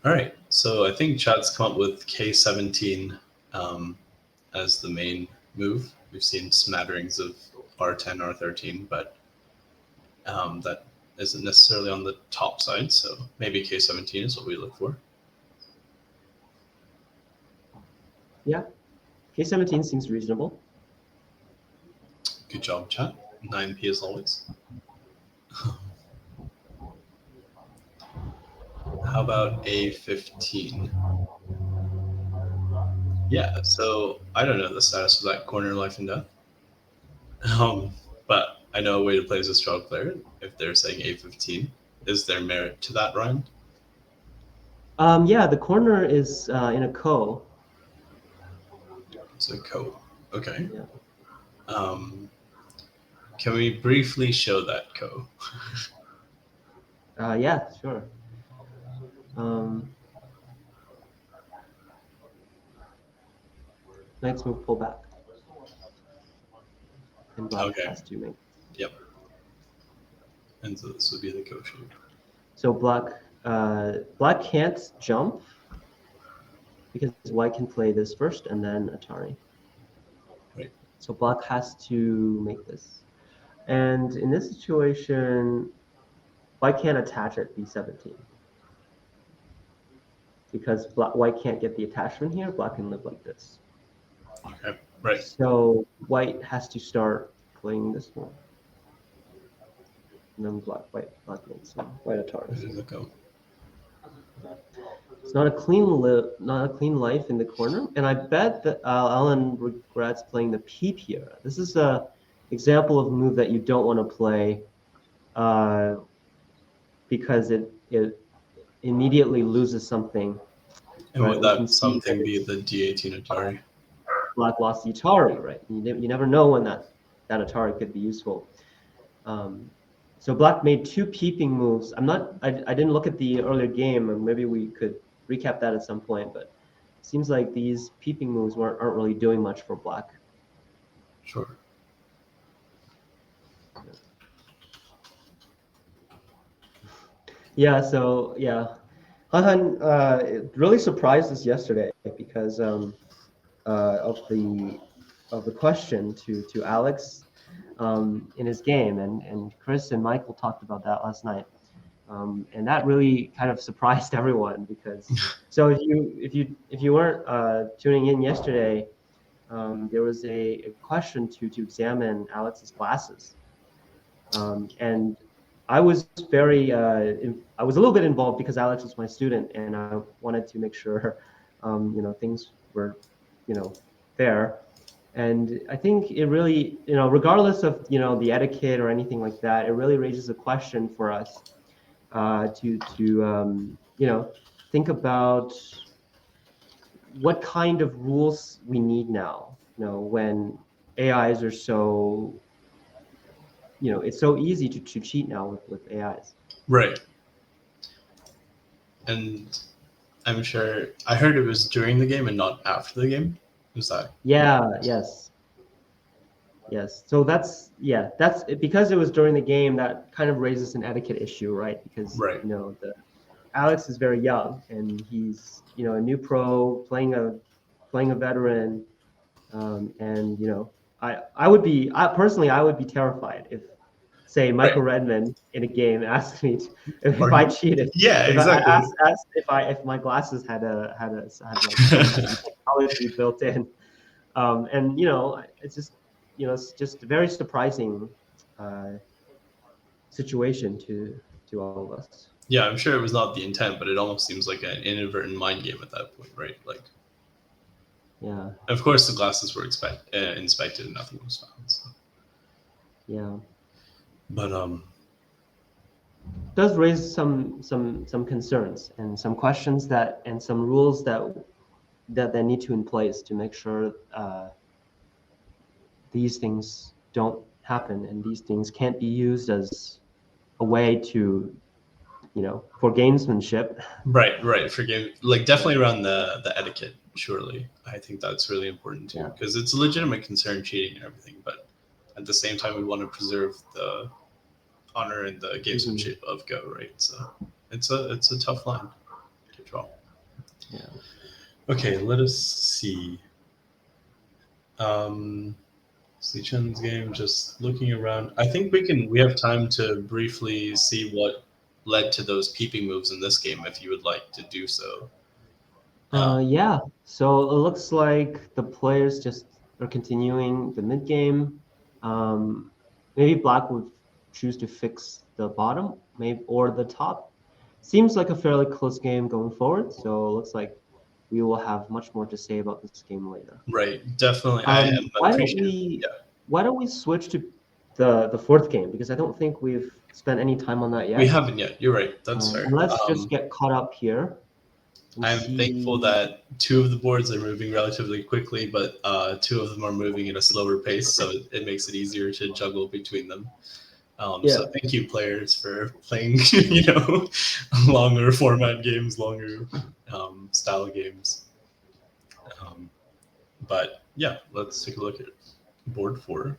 all right, so I think chat's come up with K17 as the main move. We've seen smatterings of R10, R13, but that isn't necessarily on the top side, so maybe K17 is what we look for. Yeah. K17 seems reasonable. Good job, chat. 9p as always. How about A15? Yeah, so I don't know the status of that corner life and death. But I know a way to play as a straw player if they're saying A15. Is there merit to that, Ryan? Yeah, the corner is in a ko. It's a ko. Okay. Yeah. Can we briefly show that ko? Yeah, sure. Knight's move, pull back. And black Okay. has to make. Yep. And so this would be the ko shape. So black can't jump because white can play this first and then Atari. Right. So black has to make this. And in this situation, white can't attach at B17. Because white can't get the attachment here, black can live like this. Okay. Right. So white has to start playing this one. And then black makes some white Atari. This is the ko. It's not a clean life in the corner, and I bet that Alan regrets playing the peep here. This is a example of a move that you don't want to play because it immediately loses something. And right? would that something be the D18 Atari? Black lost the Atari, right? You never know when that Atari could be useful. So black made two peeping moves. I didn't look at the earlier game, and maybe we could recap that at some point, but it seems like these peeping moves aren't really doing much for black. Sure. Yeah, so yeah. Han really surprised us yesterday because of the question to Alex in his game, and Chris and Michael talked about that last night. And that really kind of surprised everyone because so if you weren't tuning in yesterday, there was a question to examine Alex's glasses, and I was I was a little bit involved because Alex was my student, and I wanted to make sure things were fair. And I think it really regardless of the etiquette or anything like that, it really raises a question for us to think about what kind of rules we need now. When AIs are so it's so easy to cheat now with AIs. Right. And I'm sure I heard it was during the game and not after the game. Is that? Yeah. Yes. So that's because it was during the game, that kind of raises an etiquette issue, right? Because right. the Alex is very young and he's a new pro playing a veteran, and I would be terrified if, say, Michael Redmond in a game asked me if I cheated. Yeah, if exactly. I asked if my glasses had like some technology built in, and it's just it's just a very surprising situation to all of us. Yeah, I'm sure it was not the intent, but it almost seems like an inadvertent mind game at that point, right? Like, yeah. Of course, the glasses were inspected and nothing was found. So. Yeah. But it does raise some concerns and some questions and some rules that need to in place to make sure these things don't happen and these things can't be used as a way to for gamesmanship. Right. For game, like definitely around the etiquette. Surely, I think that's really important too, Yeah. because it's a legitimate concern, cheating and everything. But at the same time, we want to preserve the honor and the gamesmanship of Go, right? So it's a tough line to draw. Yeah. Okay, let us see. See Chen's game. Just looking around. I think we have time to briefly see what led to those peeping moves in this game, if you would like to do so. Yeah. So it looks like the players just are continuing the mid game. Maybe Black would choose to fix the bottom, maybe or the top. Seems like a fairly close game going forward. So it looks like we will have much more to say about this game later. Right, definitely. I am Why don't appreciative. we Yeah, why don't we switch to the fourth game, because I don't think we've spent any time on that we yet. haven't yet. You're right. That's And fair. let's just get caught up here and I'm thankful see. that two of the boards are moving relatively quickly, but two of them are moving at a slower pace, so it makes it easier to juggle between them. So thank you, players, for playing, longer format games, longer style games. But yeah, let's take a look at board 4.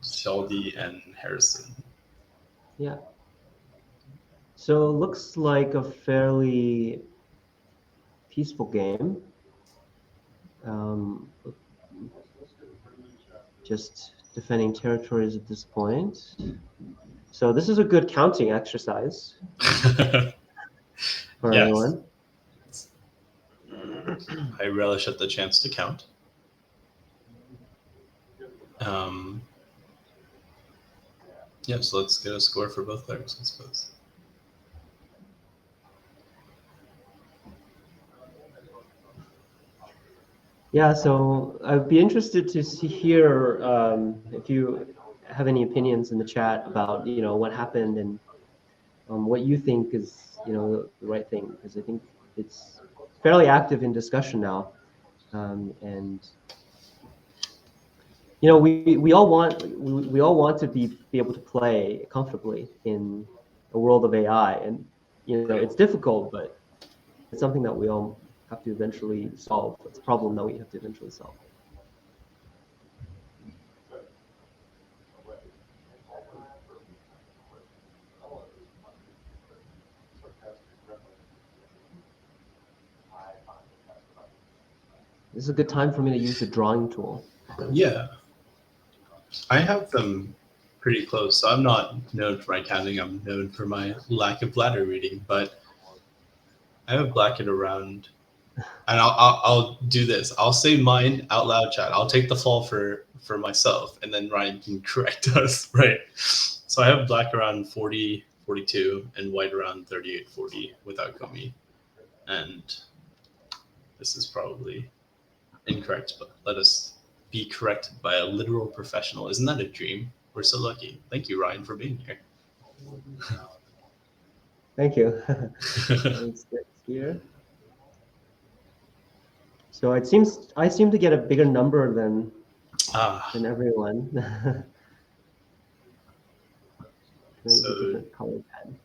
Shelby and Harrison. Yeah. So it looks like a fairly peaceful game. Just defending territories at this point. So this is a good counting exercise for Yes. everyone. I relish at the chance to count. So let's get a score for both players, I suppose. Yeah, so I'd be interested to hear if you have any opinions in the chat about what happened and what you think is the right thing, because I think it's fairly active in discussion now, and we all want to be able to play comfortably in a world of AI, and it's difficult, but it's something that we all have to eventually solve. It's a problem that we have to eventually solve. This is a good time for me to use the drawing tool. Yeah. I have them pretty close, so I'm not known for my counting. I'm known for my lack of ladder reading, but I have Black at around, and I'll do this. I'll say mine out loud, chat. I'll take the fall for myself, and then Ryan can correct us, right? So I have Black around 40, 42, and White around 38, 40 without Komi. And this is probably incorrect, but let us be corrected by a literal professional. Isn't that a dream? We're so lucky. Thank you, Ryan, for being here. Thank you. Let's get here. So it seems I seem to get a bigger number than everyone. Can I use a different color pen?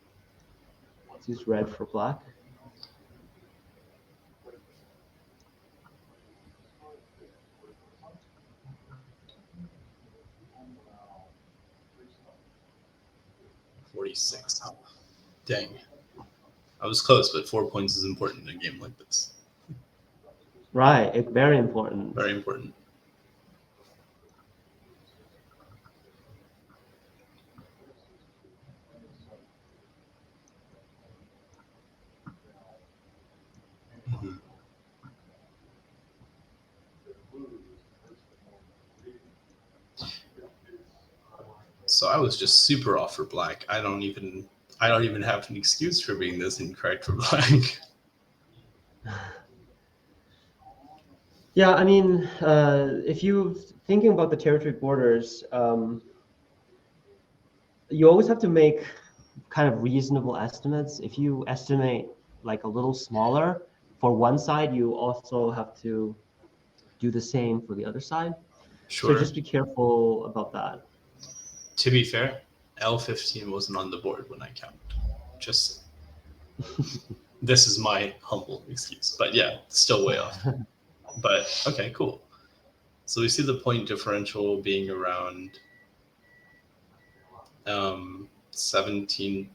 Let's use red for Black. $46. Dang. I was close, but 4 points is important in a game like this. Right, very important. Very important. Mm-hmm. So I was just super off for Black. I don't even have an excuse for being this incorrect for Black. Yeah, I mean, if you're thinking about the territory borders, you always have to make kind of reasonable estimates. If you estimate like a little smaller for one side, you also have to do the same for the other side. Sure. So just be careful about that. To be fair, L15 wasn't on the board when I counted. Just this is my humble excuse, but yeah, still way off. But okay, cool. So we see the point differential being around 17.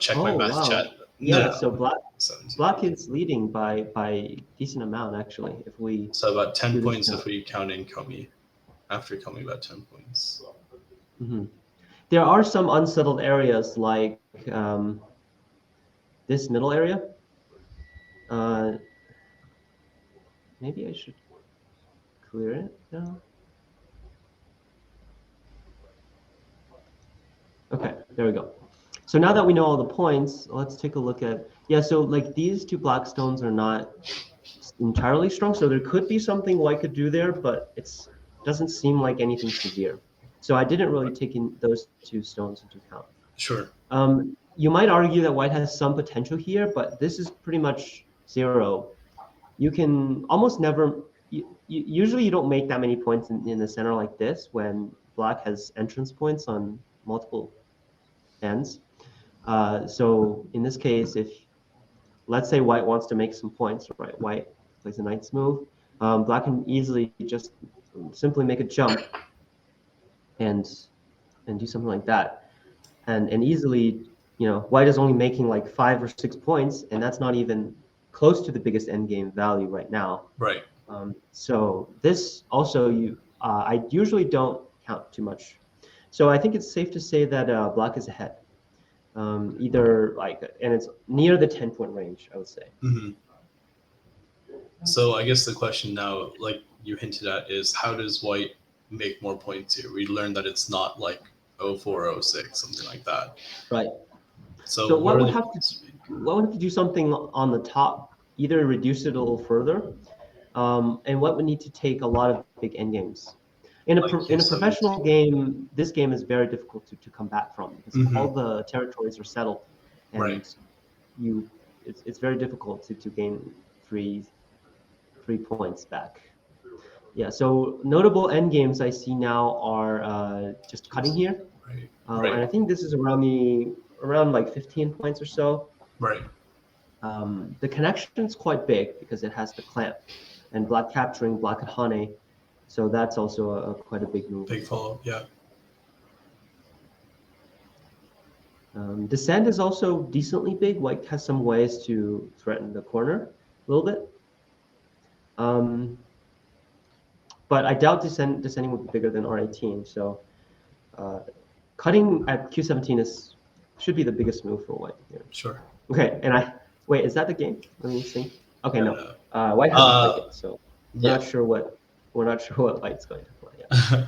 Check my Oh math chat. wow. No, Yeah, no, so no, black 17. black is leading by decent amount actually. If we So about 10 do this points count. if we count in Komi. After Komi, about 10 points. Hmm. There are some unsettled areas like this middle area. Uh, maybe I should clear it now. Okay, there we go. So now that we know all the points, let's take a look at, yeah, so like these two black stones are not entirely strong, so there could be something white could do there, but it's doesn't seem like anything severe. So I didn't really take in those two stones into account. Sure. You might argue that white has some potential here, but this is pretty much zero. You can almost never, usually you don't make that many points in the center like this when black has entrance points on multiple ends. So in this case, if let's say white wants to make some points, right? White plays a knight's move. Black can easily just simply make a jump and do something like that, and easily, white is only making like 5 or 6 points, and that's not even close to the biggest endgame value right now. Right. So this also I usually don't count too much. So I think it's safe to say that black is ahead. Either like, and it's near the 10-point range, I would say. Mm-hmm. So I guess the question now, like you hinted at, is how does white make more points here? We learned that it's not like 04, 06, something like that. Right. So what what would are the have to what would have to do something on the top, either reduce it a little further, and what would need to take a lot of big endgames. In a like in a professional game, this game is very difficult to come back from because all the territories are settled, and Right. it's very difficult to gain three points back. Yeah, so notable end games I see now are just cutting here, Right. and I think this is around like 15 points or so. Right. The connection is quite big because it has the clamp, and black capturing black at Hane, so that's also quite a big move. Big follow, yeah. Descent is also decently big. White has some ways to threaten the corner a little bit. But I doubt descending would be bigger than R18. So cutting at Q17 should be the biggest move for white here. Sure. Okay, and wait, is that the game? Let me think. Okay, no. No. White hasn't played it, so we're Yeah. not sure what white's going to play yet.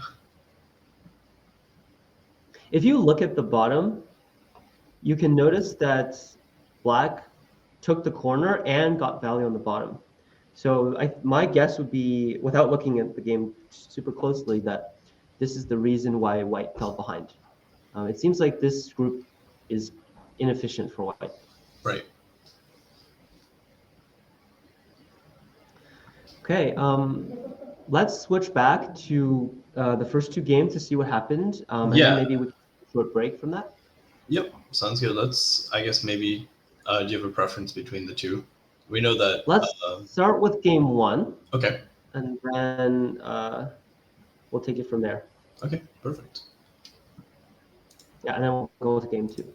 If you look at the bottom, you can notice that black took the corner and got value on the bottom. So my guess would be, without looking at the game super closely, that this is the reason why white fell behind. It seems like this group is inefficient for white. Right. Okay, let's switch back to the first two games to see what happened, and then maybe we can take a short break from that. Yep, sounds good. I guess maybe, do you have a preference between the two? We know that. Let's start with game one. Okay. And then we'll take it from there. Okay, perfect. Yeah, and then we'll go to game two.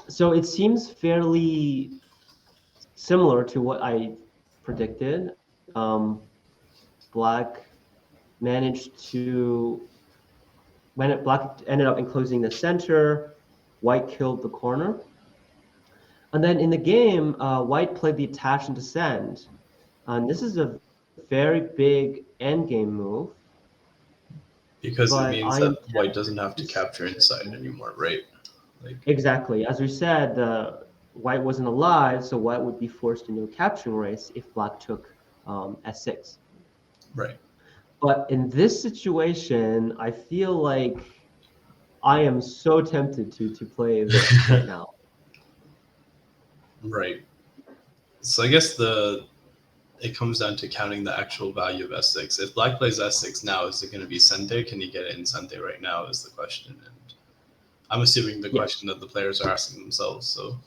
So it seems fairly similar to what I predicted. Black managed to, black ended up enclosing the center, white killed the corner. And then in the game, white played the attach and descend. And this is a very big endgame move. Because it means that white doesn't have to capture inside anymore, right? Exactly. As we said, white wasn't alive, so white would be forced into a capturing race if black took S6. Right. But in this situation, I feel like I am so tempted to play this right now. Right. So I guess the it comes down to counting the actual value of S6. If black plays S6 now, is it going to be Sente? Can you get it in Sente right now is the question. And I'm assuming the question that the players are asking themselves. So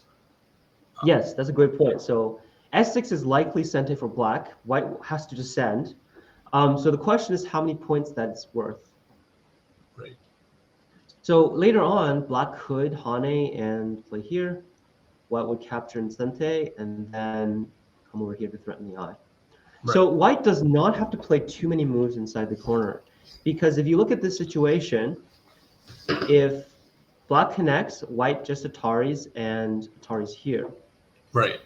yes, that's a great point. So S6 is likely Sente for black. White has to descend. So the question is how many points that's worth. right. So later on, black could Hane and play here. White would capture in Sente and then come over here to threaten the eye. So white does not have to play too many moves inside the corner, because if you look at this situation, if black connects, white just Ataris and Ataris here. Right.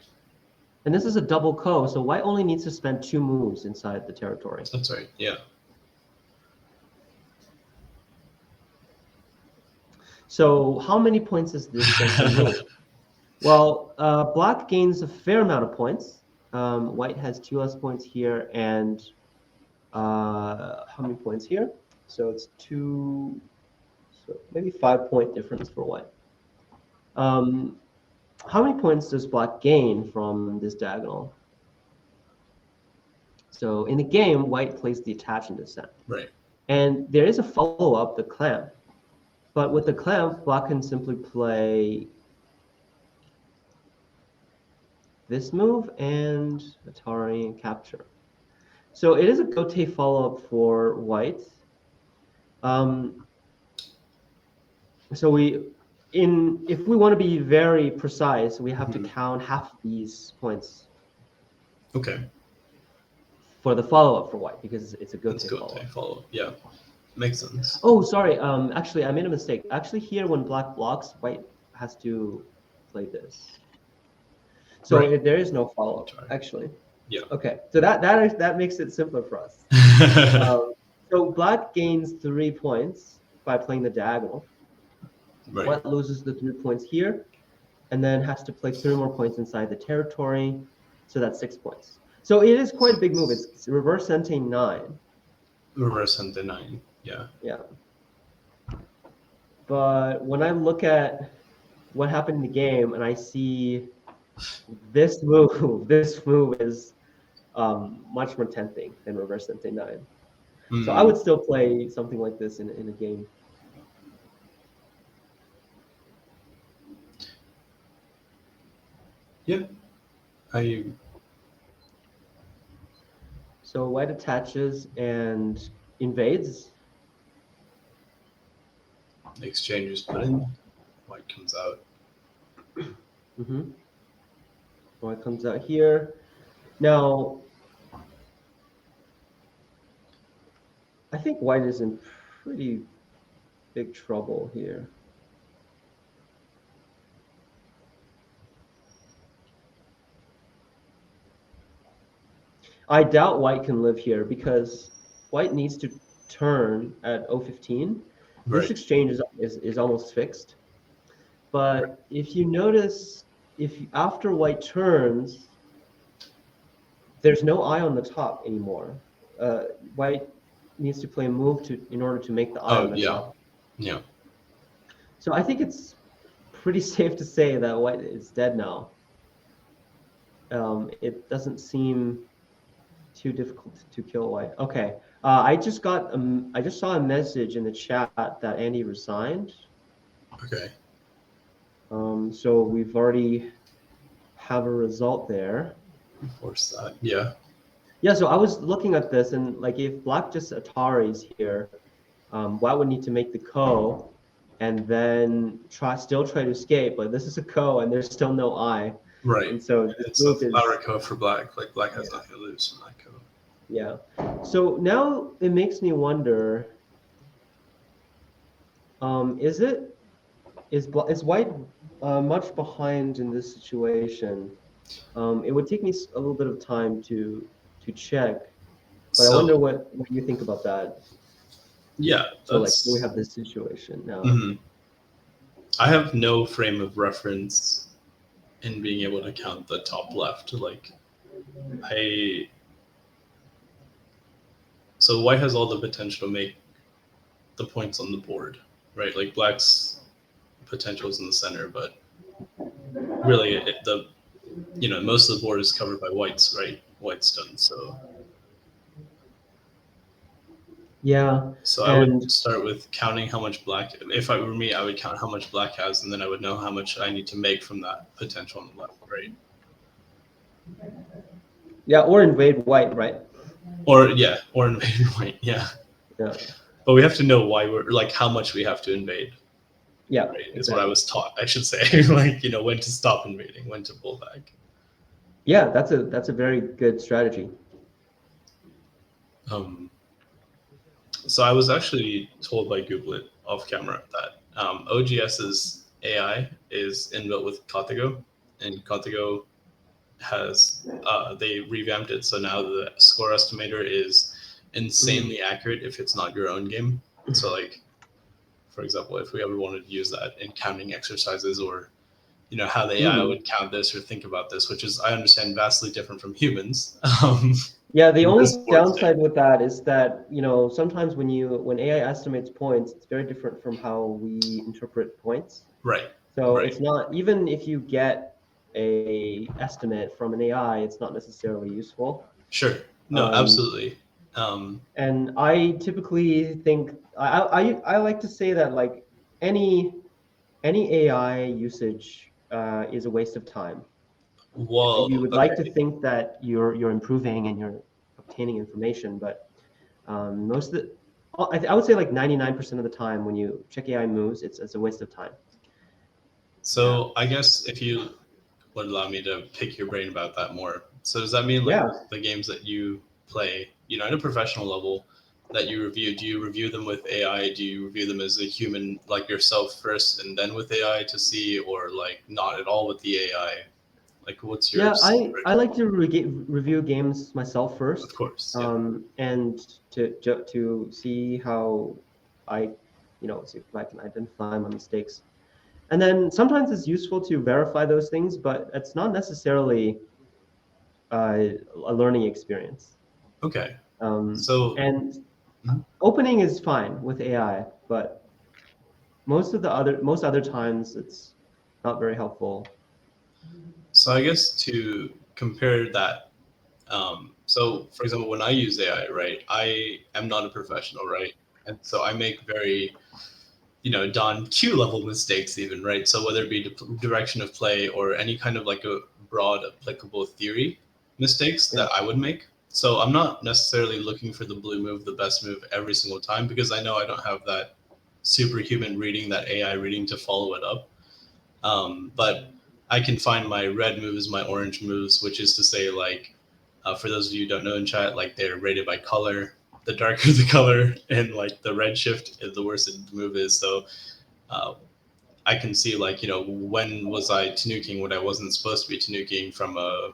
And this is a double ko, so white only needs to spend 2 moves inside the territory. That's right, yeah. So how many points is this move? Well, black gains a fair amount of points. White has 2 less points here, and how many points here? So it's 2, so maybe 5-point difference for white. How many points does black gain from this diagonal? So in the game, white plays the attach and descent. Right. And there is a follow-up, the clamp. But with the clamp, black can simply play this move and Atari and capture. So it is a Gote follow-up for white. So if we want to be very precise, we have to count half these points. Okay. For the follow-up for white, because it's a Gote follow-up. Yeah, makes sense. Oh, sorry. Actually, I made a mistake. Actually, here when black blocks, white has to play this. So there is no follow-up, actually. Yeah. Okay. So that makes it simpler for us. So black gains 3 points by playing the diagonal. Right. White loses the 3 points here, and then has to play 3 more points inside the territory. So that's 6 points. So it is quite a big move. It's reverse Sente 9. Reverse Sente 9, yeah. Yeah. But when I look at what happened in the game and I see this move is much more tempting than reverse Sente 9. So I would still play something like this in a game. Yeah. So white attaches and invades. The exchange is put in. White comes out. White comes out here. Now, I think white is in pretty big trouble here. I doubt white can live here because white needs to turn at 015. This exchange is almost fixed. But if you notice, if after white turns, there's no eye on the top anymore. White needs to play a move in order to make the eye on the top. Yeah. So I think it's pretty safe to say that white is dead now. It doesn't seem too difficult to kill white. Okay. I just saw a message in the chat that Andy resigned. Okay. So we've already have a result there. Force that. Yeah. Yeah. So I was looking at this, and like if black just Ataris here, white would need to make the ko, and then still try to escape. But this is a ko, and there's still no eye. Right. And so it's a flower ko for black. Like black has nothing to lose from that ko. Yeah. So now it makes me wonder, is white much behind in this situation? It would take me a little bit of time to check, but I wonder what you think about that. Yeah. So like we have this situation now. I have no frame of reference in being able to count the top left. Like so white has all the potential to make the points on the board, right? Like black's potential is in the center, but really most of the board is covered by whites, right? white's done. Yeah, So I and would start with counting how much black. If I were me, I would count how much black has, and then I would know how much I need to make from that potential on the left, right? yeah, or invade white, right? Or yeah, or invade white, yeah. Yeah, But we have to know why we're like how much we have to invade, yeah, right? Is what I exactly. was taught. I should say, like when to stop invading, when to pull back. Yeah, that's a very good strategy. Um, so I was actually told by Googlet off camera that OGS's AI is inbuilt with Kotago, and Kotago has they revamped it, so now the score estimator is Mhm. insanely accurate if it's not your own game. So like, for example, if we ever wanted to use that in counting exercises, or how the AI Mhm. would count this or think about this, which is, I understand, vastly different from humans. Yeah, the In only this board state. downside with that is that, sometimes when AI estimates points, it's very different from how we interpret points. Right, So right, it's not, even if you get a estimate from an AI, it's not necessarily useful. sure, no, Um, absolutely. um, and I typically think I like to say that like any any AI usage is a waste of time. You Whoa, would like to okay. think that you're improving and you're obtaining information, but most of the I would say like 99% of the time when you check AI moves, it's a waste of time. Yeah. So I guess if you would allow me to pick your brain about that more. So does that mean like Yeah. the games that you play, at a professional level, that you review, do you review them with AI? Do you review them as a human like yourself first and then with AI to see, or like not at all with the AI? Like what's your Yeah, I secret? like to review games myself Of first, course, yeah. and to see how I, see if I can identify my mistakes. And then sometimes it's useful to verify those things, but it's not necessarily a learning experience. Okay. So And mhm. opening is fine with AI, but most other times it's not very helpful. So I guess to compare that, so for example, when I use AI, right, I am not a professional, right? And so I make very, Don Q level mistakes even, right? So whether it be direction of play or any kind of like a broad applicable theory mistakes Yeah. that I would make. So I'm not necessarily looking for the blue move, the best move every single time, because I know I don't have that superhuman reading, that AI reading to follow it up. But I can find my red moves, my orange moves, which is to say, like, for those of you who don't know in chat, like they're rated by color. The darker the color, and like the red shift, the worse the move is. So uh, I can see, like, when was I tanuking when I wasn't supposed to be tanuking from a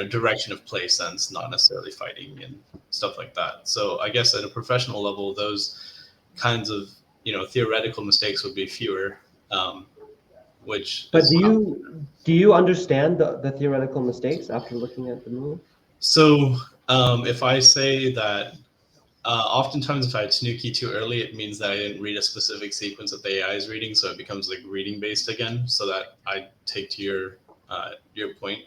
direction of play sense, not necessarily fighting and stuff like that. So I guess at a professional level, those kinds of theoretical mistakes would be fewer, um, which But is do you understand the theoretical mistakes after looking at the move? so. If I say that, oftentimes if I tanuki too early, it means that I didn't read a specific sequence that the AI is reading, so it becomes like reading based again. So that I take to your point.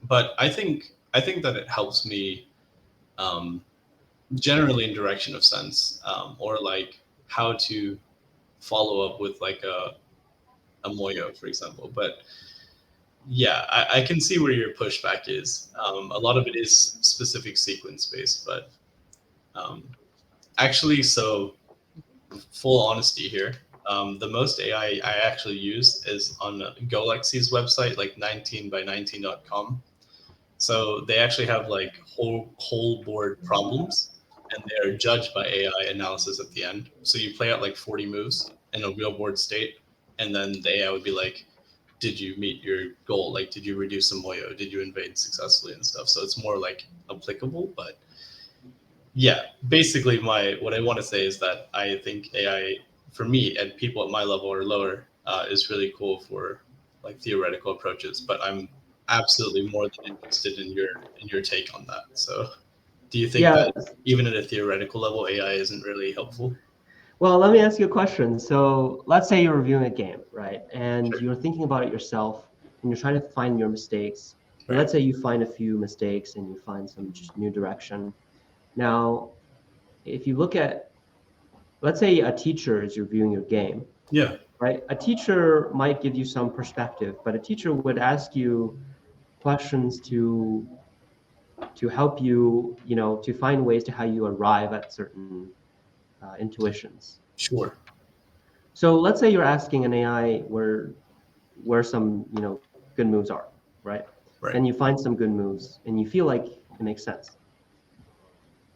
But I think that it helps me, um, generally in direction of sense, or like how to follow up with like a moyo, for example. But yeah, I can see where your pushback is. A lot of it is specific sequence based, but um, actually, so full honesty here, the most AI I actually use is on Golexi's website, like 19by19.com. So they actually have like whole board problems, and they're judged by AI analysis at the end. So you play out like 40 moves in a real board state, and then the AI would be like, did you meet your goal? Like, did you reduce the moyo? Did you invade successfully and stuff? So it's more like applicable. But yeah, basically, my what I want to say is that I think AI, for me and people at my level or lower, is really cool for like theoretical approaches. But I'm absolutely more than interested in your take on that. So, do you think Yeah. that even at a theoretical level, AI isn't really helpful? Well, let me ask you a question. So let's say you're reviewing a game, right? And Sure. you're thinking about it yourself and you're trying to find your mistakes. And let's say you find a few mistakes and you find some new direction. Now, if you look at, let's say a teacher is reviewing your game, Yeah, right? A teacher might give you some perspective, but a teacher would ask you questions to help you, to find ways to how you arrive at certain intuitions. sure. So let's say you're asking an AI where some good moves are, right? Right. And you find some good moves, and you feel like it makes sense.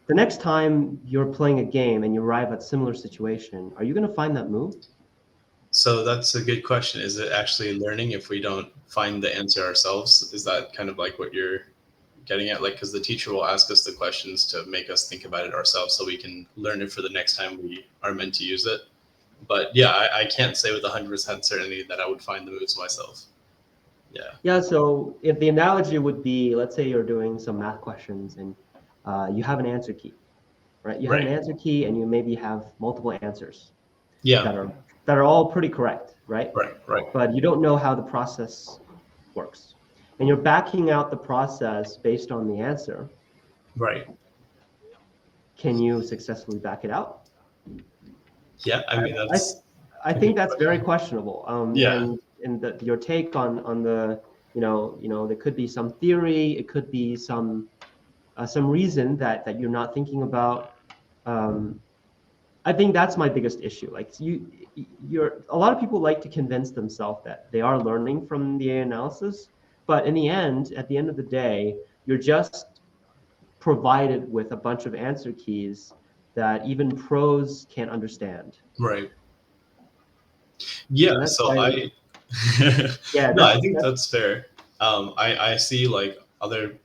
The next time you're playing a game and you arrive at similar situation, are you going to find that move? So that's a good question. Is it actually learning if we don't find the answer ourselves? Is that kind of like what you're getting at? Like, because the teacher will ask us the questions to make us think about it ourselves so we can learn it for the next time we are meant to use it. But yeah, I can't say with 100% certainty that I would find the moves myself. Yeah. Yeah, so if the analogy would be, let's say you're doing some math questions and you have an answer key, right? You have an Right. answer key and you maybe have multiple answers Yeah. that are that are all pretty correct, right? Right. Right. But you don't know how the process works. And you're backing out the process based on the answer. Right. Can you successfully back it out? Yeah. I mean, I, that's I a good think that's very question. questionable. Yeah. And your take on the there could be some theory, it could be some reason that you're not thinking about. Um, I think that's my biggest issue. Like you're a lot of people like to convince themselves that they are learning from the analysis, but in the end, at the end of the day, you're just provided with a bunch of answer keys that even pros can't understand. Right. Yeah. And that's So why, I, yeah, no, I think that's fair. I see like other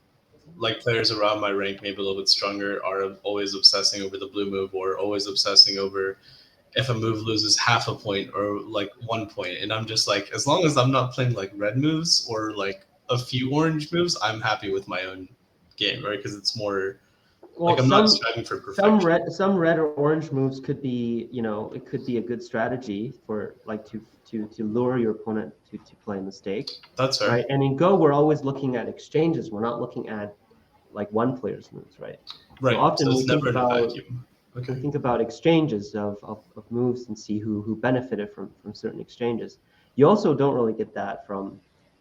like players around my rank, maybe a little bit stronger, are always obsessing over the blue move or always obsessing over if a move loses half a point or like 1 point. And I'm just like, as long as I'm not playing like red moves or like a few orange moves, I'm happy with my own game, right? Because it's more like well, I'm not some striving for some perfection. red some red or orange moves could be, it could be a good strategy for like to lure your opponent to play a mistake, That's fair. right? And in Go, we're always looking at exchanges. We're not looking at like one player's moves, right? So Right. So often it's never in a vacuum. we Okay. think about exchanges of moves and see who benefited from certain exchanges. You also don't really get that from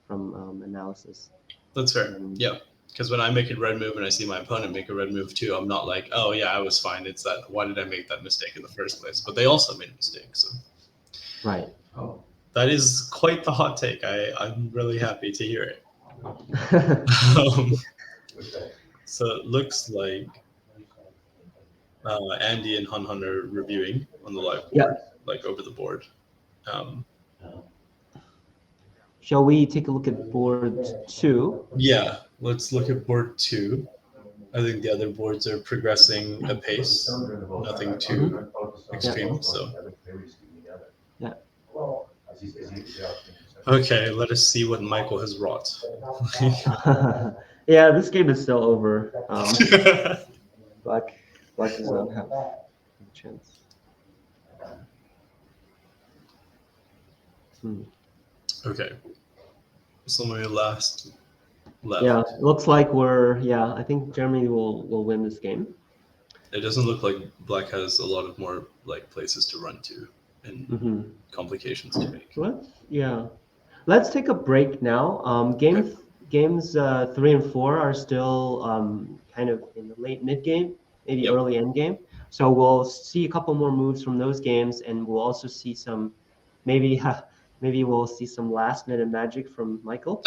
analysis. That's fair. And Yeah. Because when I make a red move and I see my opponent make a red move too, I'm not like, oh yeah, I was fine. It's that why did I make that mistake in the first place? But they also made a mistake. So right. that is quite the hot take. I'm really happy to hear it. Um, so it looks like Andy and Han Han are reviewing on the live Yeah. board, like over the board. Um, Shall we take a look at board two? yeah, let's look at board two. I think the other boards are progressing apace, nothing too extreme. So, Yeah. okay, let us see what Michael has wrought. Yeah, this game is still over. Black Black does not have a chance. Hmm. Okay, so my last left. Yeah, looks like I think Germany will win this game. It doesn't look like Black has a lot of more like places to run to and Hmm. complications to make. Let's take a break now. Okay. Games 3 and 4 are still kind of in the late mid game, maybe Yep. early end game. So we'll see a couple more moves from those games, and we'll also see some, maybe maybe we'll see some last minute magic from Michael,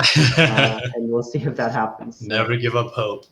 and we'll see if that happens. So. Never give up hope.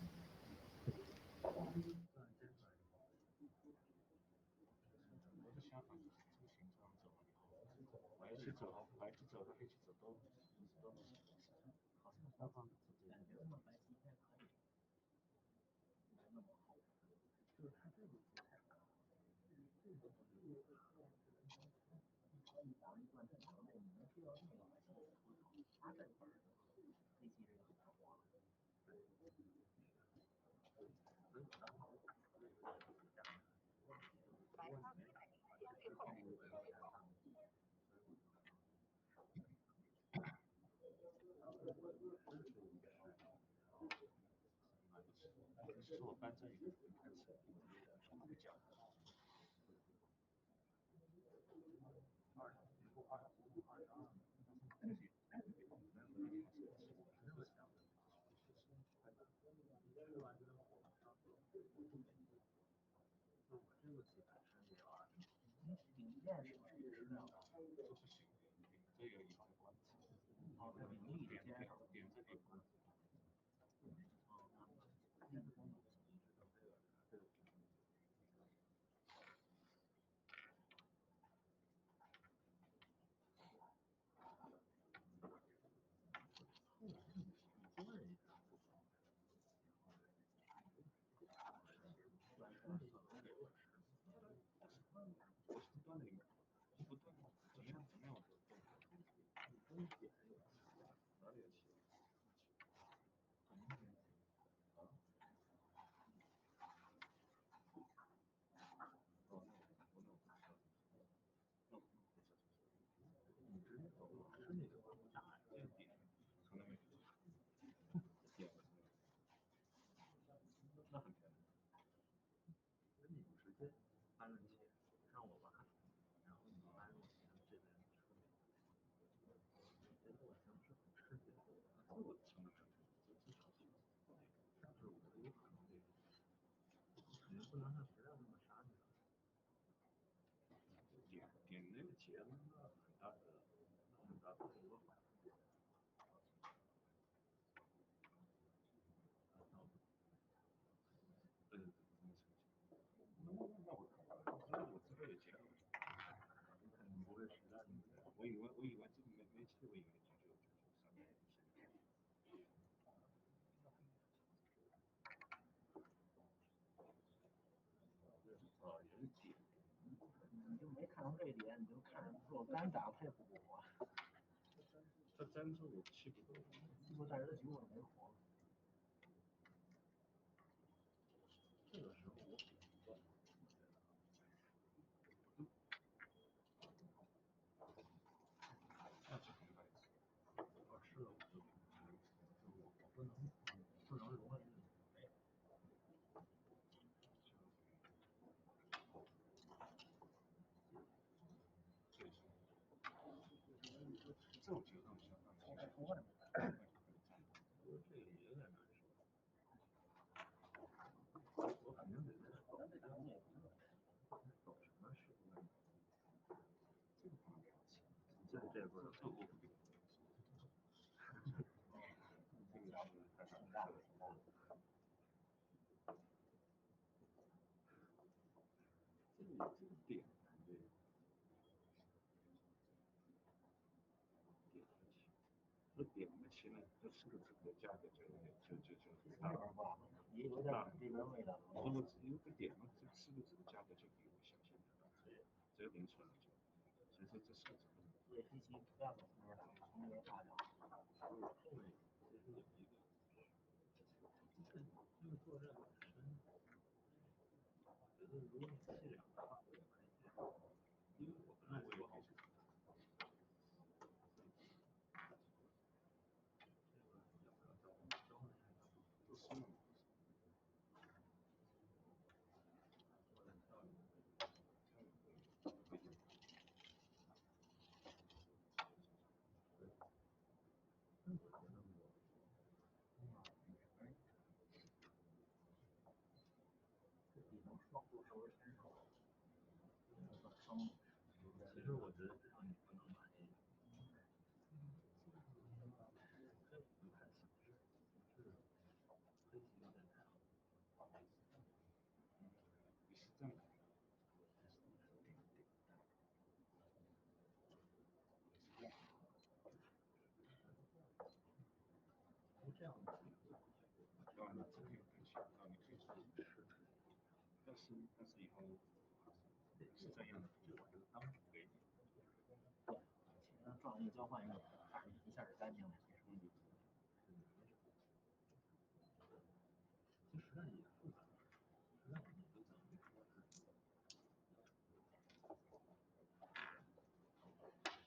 是我搬这一个开始这个角。我这个基本上也要零件是质量都不行，这个有些关系。哦，它盈利点这里关系。哦，那个功能一直到这个。断了一个，不断，怎么样我都断。哪里有气？你直接走是那个大这个点，从来没有点过。那很便宜。那你直接搬了钱，让我挖，然后你搬我钱这边出来。觉得我像是很吃惊，这我从来没有，至少是，但是我有可能会，肯定不能像质量那么杀你了。点那个节那很大的一个反应。这么成绩？那我这边有钱了。你可能不会实在的，我以为这个没气，我以为就上面是。有点。你就没看到这点，你就看若干搭配不火。他粘住我气不够，我在这局我没火。这个时候我不断。下次明白。我吃了我就我不能容忍你没。对。这种情况下，其实不会。这个也有点难受。我肯定得走什么时候？这个不能聊起。这不是这我不给。这个聊的太挺大的。这个点对。点不起。那点不起呢，这4个字的价格就大了。也有点这边味道。如果只有个点嘛，这4个字的价格就比我想象的大。这个零存了就。所以说这4个字。对，飞机不要从这儿打，从这边打掉。后面其实有一个。这个作战本身，觉得如果你气量的话，会蛮一点。因为我本来我也好想。这个要不要招呢？不是。我再跳一个。不行。我觉得这地方双不收人手。其实我觉得这样你不能买。不太像是飞机有点太好。你是这样的。这样子。让你这个有感情，让你可以做吃。但是以后是这样的，我觉得当主给你。对，其实撞一交换一个，一下就干净了，结束一局。这实战也复杂，实战你就等于说是。太开心了，这样能尝试。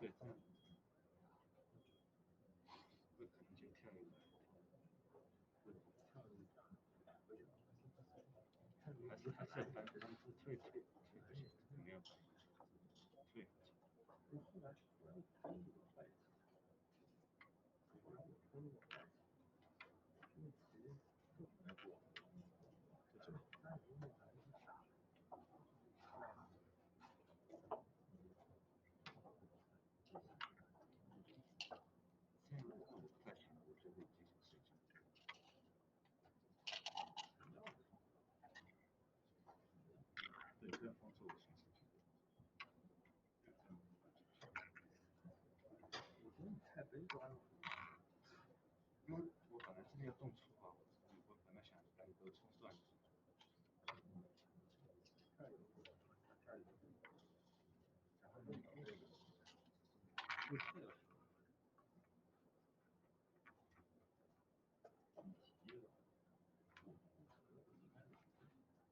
对，这样会可能就跳一个，还是反正退不行，没有退。这种。这样我不太行，我就会进行睡觉。对，这样帮助我先睡觉。对，这样。我觉得你太悲观了。因为我本来今天要动粗啊，我本来想带一个葱段子。然后那个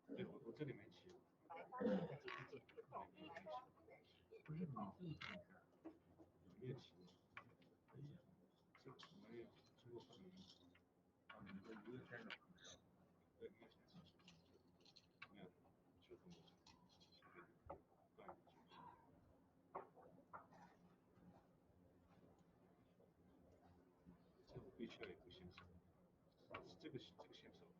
对，我这里没骑。不是你自己有没有骑？这我没有，这个可能。你这一个天的。对，没有钱。没有，就这么断一句。这我必须要有个线索，这个线索不行，这没有。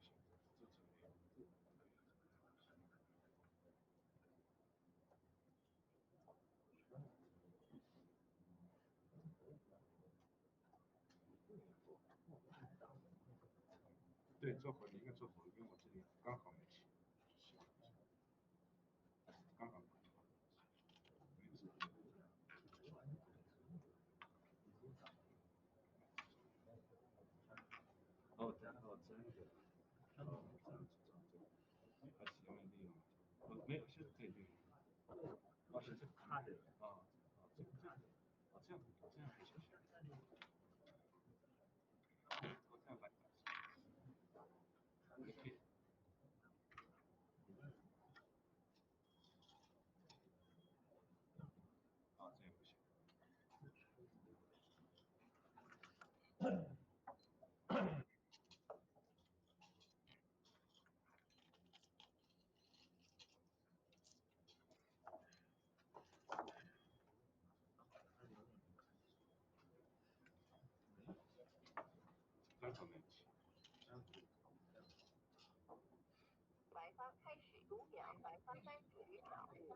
对，做火应该做火，因为我这里刚好没骑，刚好没治。哦，真的。这样子，还行，没利用。没有，现在可以利用。哦，是这个卡的。这样不行。我这样来。你可以。这样不行。刚好没骑。白方开始5秒，白方30秒然后呢，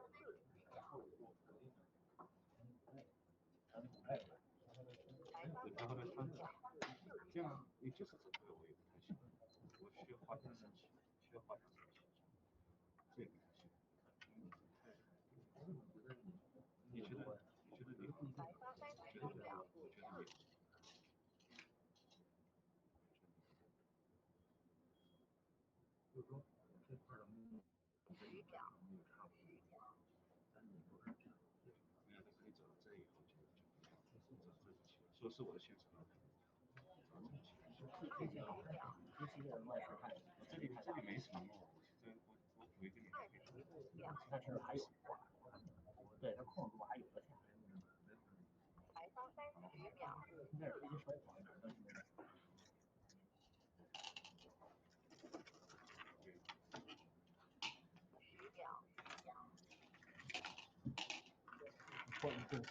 这样你就是走对我也不太行，我需要花点生气，这也不太行。你觉得你白方30秒我觉得你。就是说这块的10秒。没有，他可以走到这以后就不要走这里去，说是我的现实了。走这里去。这里没什么路，我补一个脸。他其实还有对，他控制住还有的线。白方30秒。那是一说谎言的。10秒。白方30秒。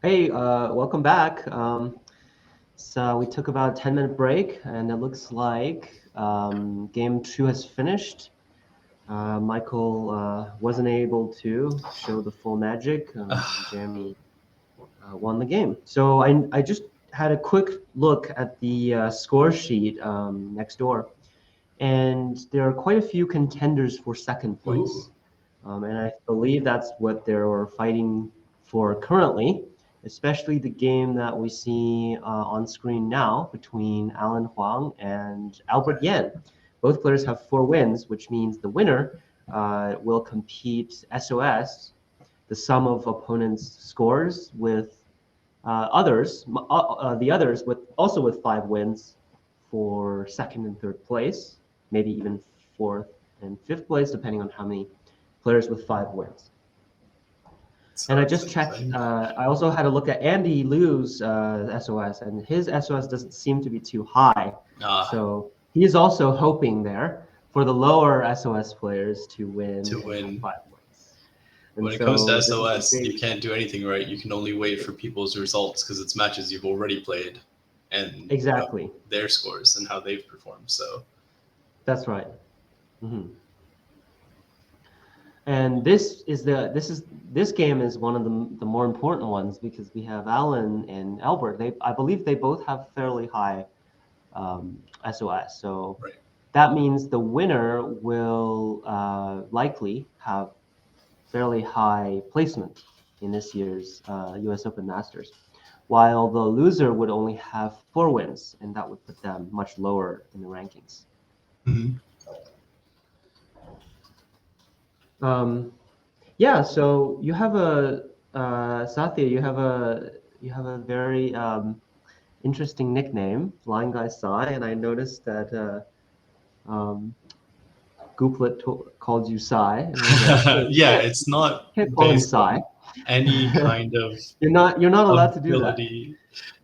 Hey, welcome back. So we took about a 10-minute break, and it looks like game 2 has finished. Michael wasn't able to show the full magic. Jeremy won the game. So I just had a quick look at the score sheet next door, and there are quite a few contenders for second place. And I believe that's what they're fighting for currently, especially the game that we see on screen now between Alan Huang and Albert Yan. Both players have 4 wins, which means the winner will compete SOS, the sum of opponents' scores, with the others with also with 5 wins for second and third place, maybe even fourth and fifth place, depending on how many players with 5 wins. And I just checked. I also had a look at Andy Liu's SOS, and his SOS doesn't seem to be too high. So he is also hoping there for the lower SOS players to win. 5 wins. And when it comes to SOS, you can't do anything right. You can only wait for people's results because it's matches you've already played, and exactly their scores and how they've performed. So that's right. Mm-hmm. And this game is one of the more important ones because we have Alan and Albert. I believe they both have fairly high SOS. So that means the winner will likely have fairly high placement in this year's US Open Masters, while the loser would only have 4 wins, and that would put them much lower in the rankings. Mm-hmm. Yeah, so you have a Satya. You have a very interesting nickname, LionGuySai, and I noticed that Gooplet called you Sai. Yeah, it's not based on any kind of you're not allowed to do that.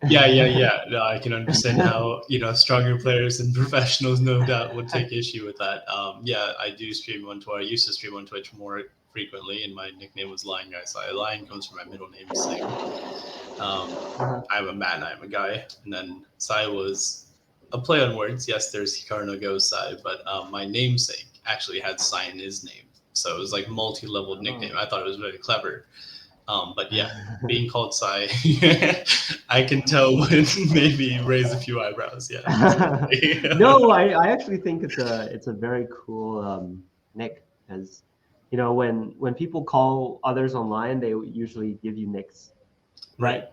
Yeah. No, I can understand how stronger players and professionals no doubt would take issue with that. Yeah, I do stream on Twitch. I used to stream on Twitch more frequently, and my nickname was LionGuySai. Lion comes from my middle name, Singh. I'm a man, I'm a guy, and then Sai was a play on words. Yes, there's Hikaru no Go Sai, but my namesake actually had Sai in his name, so it was like multi-leveled nickname. I thought it was very clever. But yeah, being called Sai, I can tell would maybe raise a few eyebrows. Yeah. No, I actually think it's a very cool nick, because when people call others online, they usually give you nicks, right?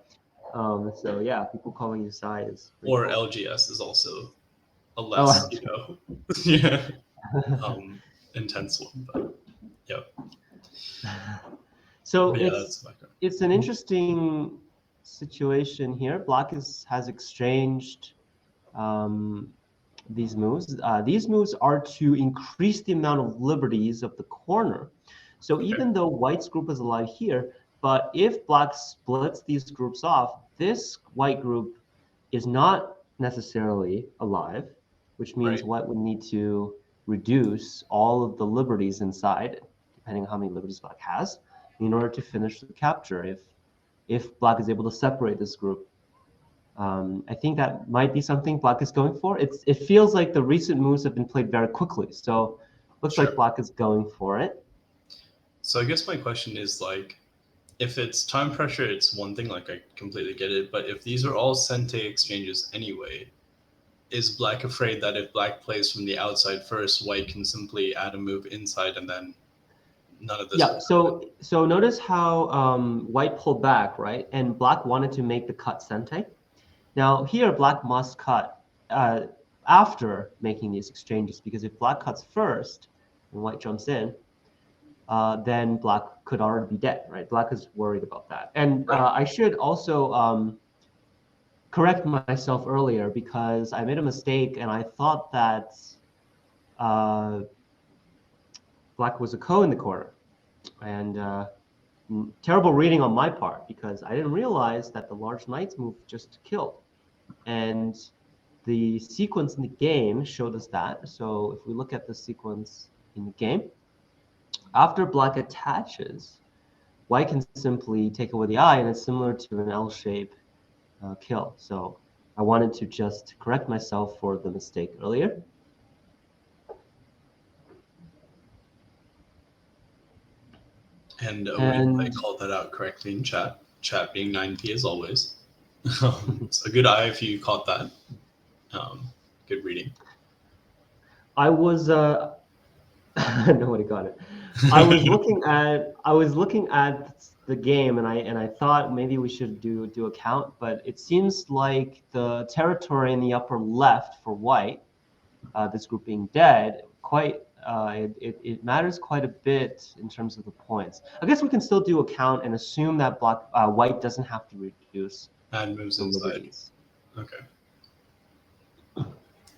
So yeah, people calling you Sai is or cool. LGS is also a less yeah intense one, but yeah. So it's an interesting situation here. Black has exchanged these moves. These moves are to increase the amount of liberties of the corner. So even though White's group is alive here, but if Black splits these groups off, this White group is not necessarily alive, which means White would need to reduce all of the liberties inside, depending on how many liberties Black has, in order to finish the capture. If Black is able to separate this group, I think that might be something Black is going for. It feels like the recent moves have been played very quickly, so looks like Black is going for it. So I guess my question is, like, if it's time pressure, it's one thing, like I completely get it, but if these are all Sente exchanges anyway, is Black afraid that if Black plays from the outside first, White can simply add a move inside and then none of this? Yeah, so notice how White pulled back, right? And Black wanted to make the cut Sente. Now here, Black must cut after making these exchanges, because if Black cuts first and White jumps in, then Black could already be dead, right? Black is worried about that. And I should also correct myself earlier, because I made a mistake and I thought that Black was a Ko in the corner. And terrible reading on my part, because I didn't realize that the large knights move just killed. And the sequence in the game showed us that. So if we look at the sequence in the game, after Black attaches, white can simply take away the eye, and it's similar to an L shape kill. So I wanted to just correct myself for the mistake earlier. And And I called that out correctly in chat. Chat being 9p as always. So good eye if you caught that. Good reading. I was nobody got it. I was looking at the game, and I thought maybe we should do a count, but it seems like the territory in the upper left for white, this group being dead, it matters quite a bit in terms of the points. I guess we can still do a count and assume that white doesn't have to reduce And moves the inside. liberties. Okay.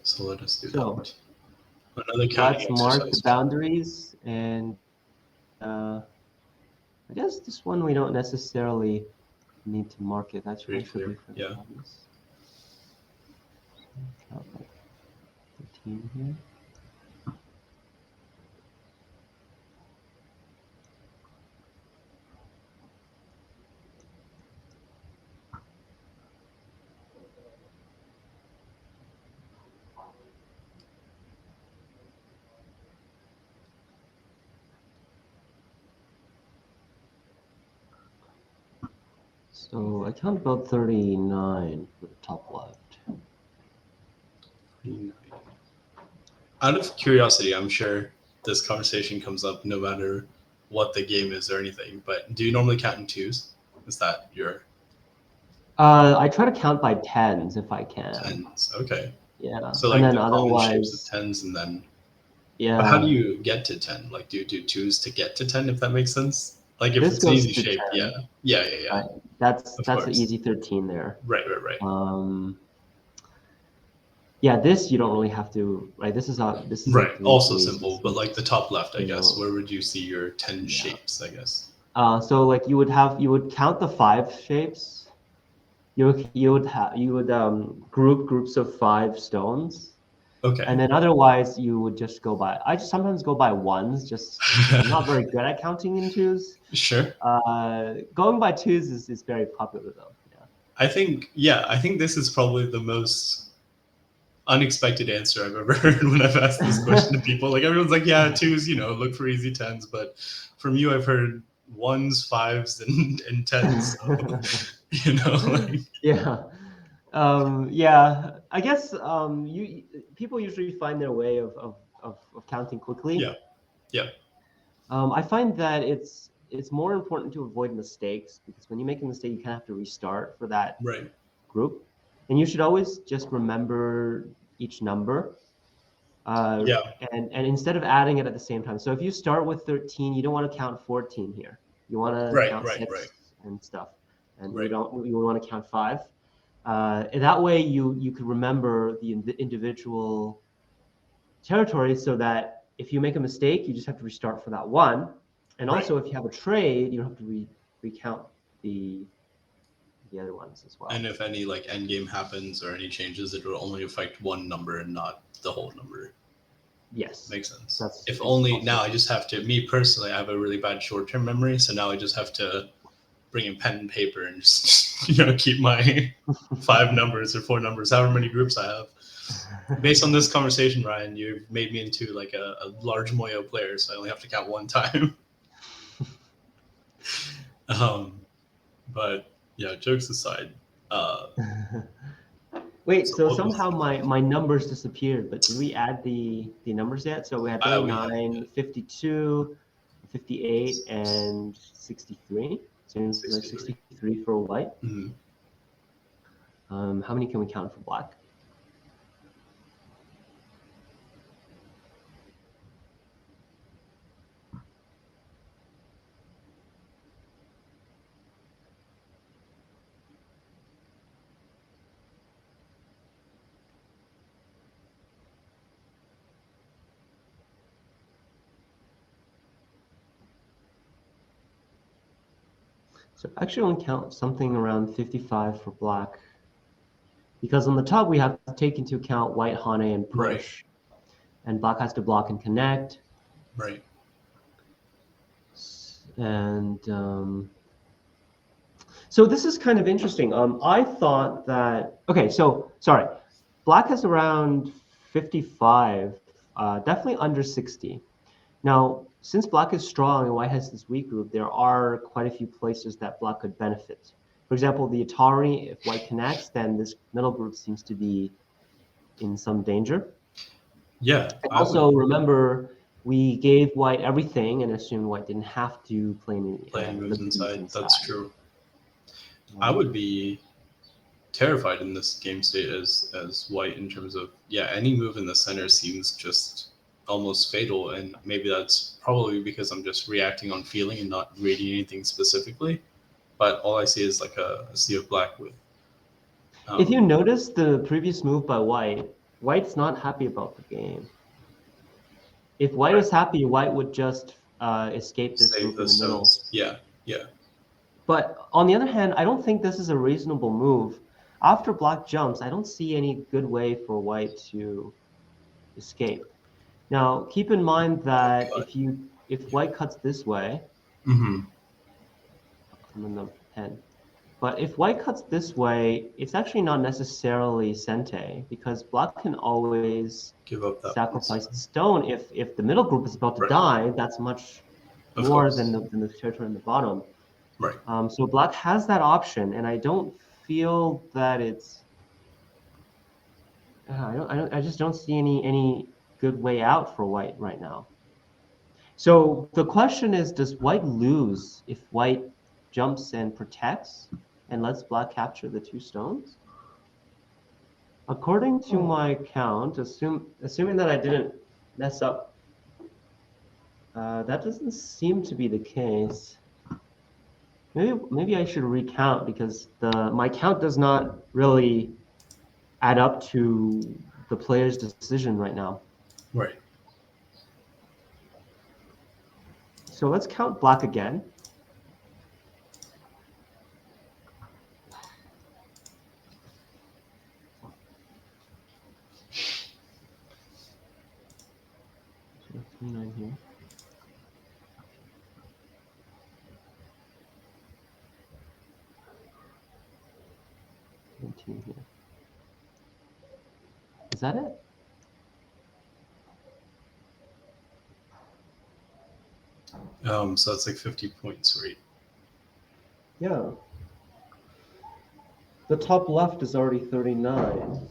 So let us do So, that. Another counting let's mark the exercise. boundaries, and I guess this one we don't necessarily need to mark it. That's Pretty should be clear, for the yeah. obvious. Count like 13 here. So I count about 39 for the top left. Out of curiosity, I'm sure this conversation comes up no matter what the game is or anything, but do you normally count in twos? Is that your I try to count by tens if I can. tens? Okay. Yeah. So and like then the common shapes of otherwise, tens and then yeah. But how do you get to 10? Like, do you do twos to get to 10, if that makes sense? Like, if This it's an goes easy to shape, 10. yeah. Right. That's Of an course. easy 13 there. Right. Yeah, this you don't really have to. Right. This is a this is Right. a three, Also please. simple, but like the top left, I guess. So- Where would you see your 10 Yeah. shapes? I guess. So like you would count the 5 shapes. You would group groups of 5 stones. Okay. And then otherwise you would just go by. I just sometimes go by ones. Just I'm not very good at counting in twos. Sure. Going by twos is very popular though. Yeah. I think this is probably the most unexpected answer I've ever heard when I've asked this question to people. Like everyone's like, yeah, twos, look for easy tens, but from you I've heard ones, fives, and tens. So, like Yeah. Yeah. I guess people usually find their way of counting quickly. Yeah. I find that it's more important to avoid mistakes, because when you make a mistake, you kind of have to restart for that Right. group, and you should always just remember each number. And instead of adding it at the same time. So if you start with 13, you don't want to count 14 here. You want to count 6 and stuff, and you want to count 5. And that way you could remember the individual territory, so that if you make a mistake, you just have to restart for that one. And also, if you have a trade, you don't have to recount the other ones as well. And if any like end game happens or any changes, it will only affect one number and not the whole number. Yes. Makes sense. That's Now I just have to, me personally, I have a really bad short-term memory, so now I just have to bring in pen and paper and just keep my 5 numbers or 4 numbers, however many groups I have. Based on this conversation, Ryan, you've made me into like a large Moyo player, so I only have to count one time. But yeah, jokes aside. Wait, so somehow my numbers disappeared, but did we add the numbers yet? So we had 39, 52, 58, and 63. Seems like 63 for white. Mm-hmm. How many can we count for black? So actually only count something around 55 for black, because on the top we have to take into account white, Hane, and push, and black has to block and connect. Right. And so this is kind of interesting. I thought that, okay, so sorry, black has around 55, definitely under 60. Now, since black is strong and white has this weak group, there are quite a few places that black could benefit. For example, the Atari, if white connects, then this middle group seems to be in some danger. Yeah. And also, remember, we gave white everything and assumed white didn't have to play any Playing moves liberties inside. That's true. I Um, would be terrified in this game state as white in terms of, yeah, any move in the center seems just almost fatal, and maybe that's probably because I'm just reacting on feeling and not reading anything specifically. But all I see is like a sea of black with. If you notice the previous move by white, white's not happy about the game. If white was happy, white would just escape this save group the in the middle. stones. Yeah, yeah. But on the other hand, I don't think this is a reasonable move. After black jumps, I don't see any good way for white to escape. Now, keep in mind that if white cuts this way, Mm-hmm. I'm in the pen. But if white cuts this way, it's actually not necessarily sente because black can always Give up that sacrifice piece. the stone. If the middle group is about to Right. die, that's much Of more course. than the territory in the bottom. Right. So black has that option, and I don't feel that it's. I just don't see any good way out for white right now. So the question is, does white lose if white jumps and protects and lets black capture the two stones? According to my count, assuming that I didn't mess up, that doesn't seem to be the case. Maybe I should recount because my count does not really add up to the player's decision right now. Right. So let's count black again. So 29 here. Here. Is that it? So that's like 50 points, right? Yeah. The top left is already 39.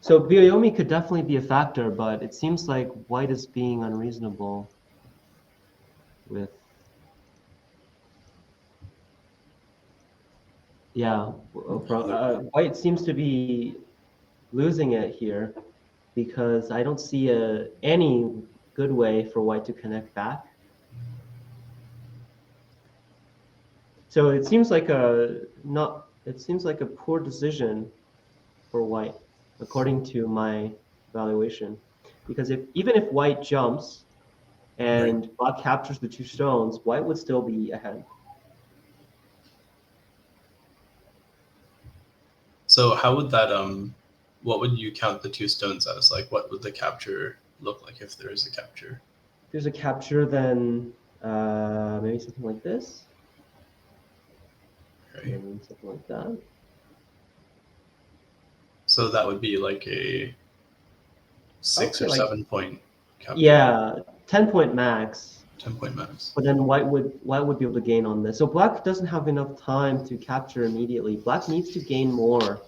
So Byoyomi could definitely be a factor, but it seems like white is being unreasonable with. Yeah, white seems to be losing it here because I don't see any good way for white to connect back. So it seems like a poor decision for white, according to my evaluation, because even if white jumps and black captures the two stones, white would still be ahead. So how would that what would you count the two stones as? Like what would the capture look like if there is a capture? If there's a capture, then maybe something like this. Okay. Maybe something like that. So that would be like a 6 or 7 point capture. Yeah, 10-point max. 10-point max. But then white would be able to gain on this. So black doesn't have enough time to capture immediately. Black needs to gain more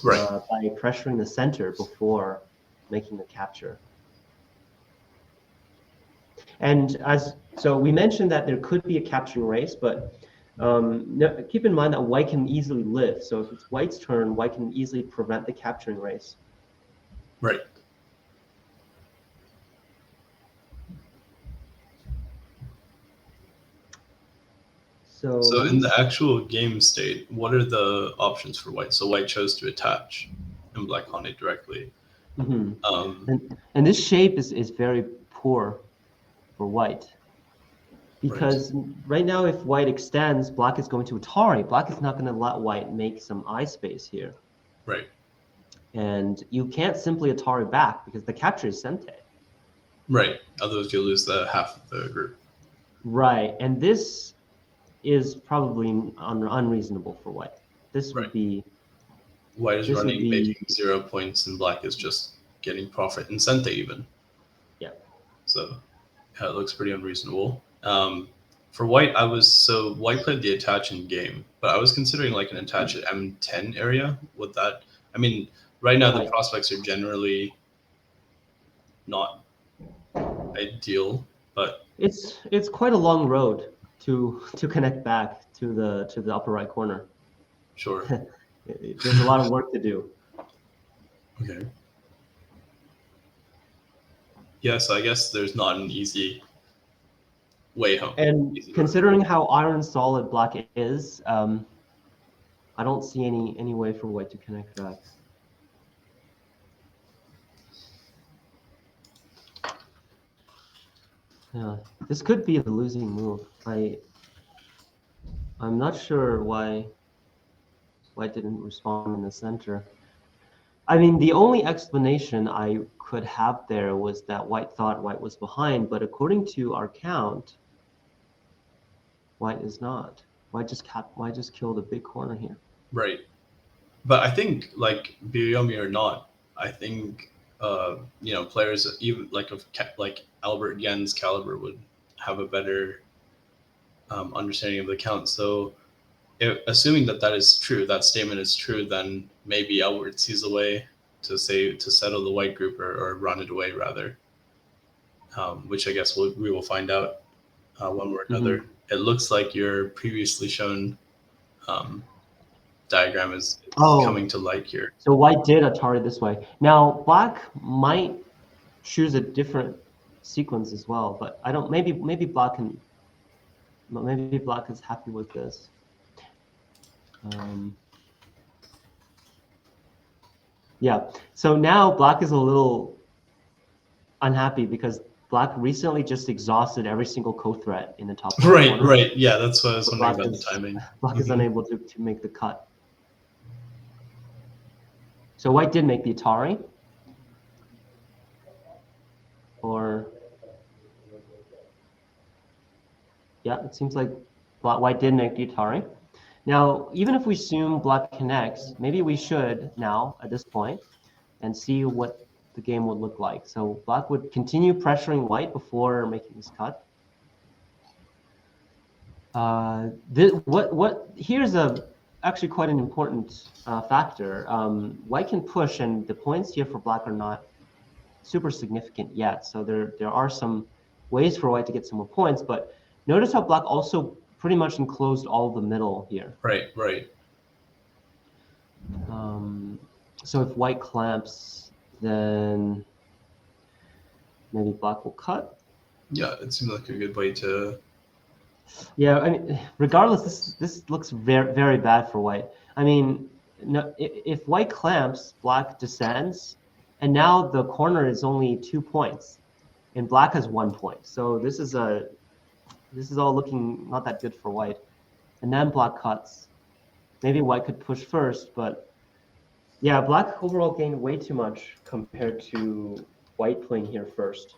by pressuring the center before making the capture. And so we mentioned that there could be a capturing race, but keep in mind that white can easily live. So if it's white's turn, white can easily prevent the capturing race. Right. So in the actual game state, what are the options for white? So white chose to attach and black on it directly. Mm-hmm. And this shape is very poor for white. Because right now, if white extends, black is going to Atari. Black is not going to let white make some eye space here. Right. And you can't simply Atari back because the capture is Sente. Right. Otherwise, you lose the half of the group. Right, and this is probably unreasonable for white. This would Right. be White is This would running, be- making 0 points, and black is just getting profit in Sente even. Yeah. So yeah, it looks pretty unreasonable. For white, white played the attach in game, but I was considering like an attach at M10 area. Would that? I mean, right now the Right. prospects are generally not ideal, but it's quite a long road to connect back to the upper right corner. sure. There's a lot of work to do. Okay. Yeah, so I guess there's not an easy way home. And Easy road. considering how iron solid black is, I don't see any way for white to connect back. Yeah, this could be the losing move. I'm not sure why white didn't respond in the center. I mean, the only explanation I could have there was that white thought white was behind, but according to our count, white is not. White just killed a big corner here. Right. But I think like Biyomi or not, I think players even like Albert Yen's caliber would have a better understanding of the count. So assuming that is true, that statement is true, then maybe Albert sees a way to settle the white group or run it away rather, which I guess we will find out one way or another. It looks like your previously shown diagram is coming to light here. So white did Atari this way. Now black might choose a different sequence as well, but I don't. Maybe black is happy with this. Yeah. So now black is a little unhappy because black recently just exhausted every single co-threat in the top corner. Right. Yeah, that's what I was wondering about the timing. Black is unable to make the cut. So white did make the Atari. Yeah, it seems like white did make the Atari. Now, even if we assume black connects, maybe we should now at this point and see what the game would look like. So black would continue pressuring white before making this cut. Here's actually quite an important factor. White can push, and the points here for black are not super significant yet. So there are some ways for white to get some more points, but notice how black also pretty much enclosed all of the middle here. Right. So if white clamps, then maybe black will cut. Yeah, it seems like a good way to. Yeah, I mean, regardless, this looks very, very bad for white. I mean, no, if white clamps, black descends, and now the corner is only 2 points, and black has 1 point. So this is all looking not that good for white. And then black cuts. Maybe white could push first, but yeah, black overall gained way too much compared to white playing here first.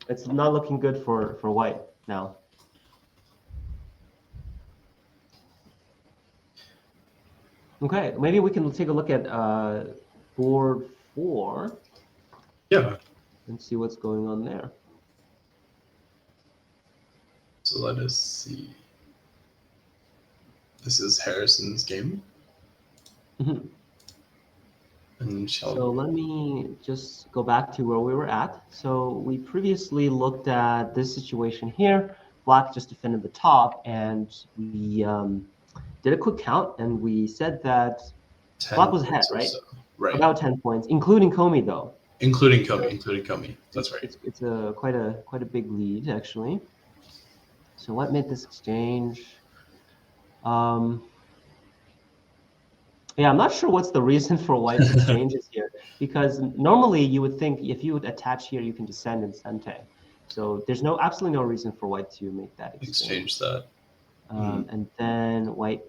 It's not looking good for white now. Okay, maybe we can take a look at board 4. Yeah. And see what's going on there. So let us see. This is Harrison's game. Mm-hmm. And so let me just go back to where we were at. So we previously looked at this situation here. Black just defended the top, and we did a quick count, and we said that black was ahead, right? So. Right. About 10 points, including Comey, though. Including Comey. That's right. It's quite a big lead, actually. So what made this exchange? Yeah, I'm not sure what's the reason for white's exchanges here, because normally you would think if you would attach here, you can descend in Sente. So there's absolutely no reason for white to make that exchange. That. And then white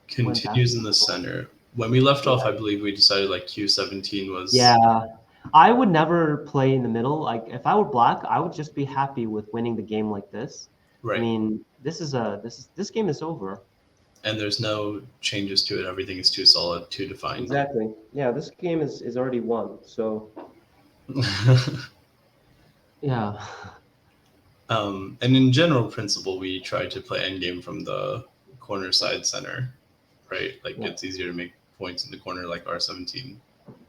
continues in the center. when we left off, I believe we decided like Q17 was. Yeah, I would never play in the middle. Like if I were black, I would just be happy with winning the game like this. Right. I mean, this game is over. And there's no changes to it. Everything is too solid, too defined. Exactly. Yeah, this game is already won. So yeah. And in general principle, we try to play endgame from the corner side center, right? Like Yeah. it's easier to make points in the corner like R17.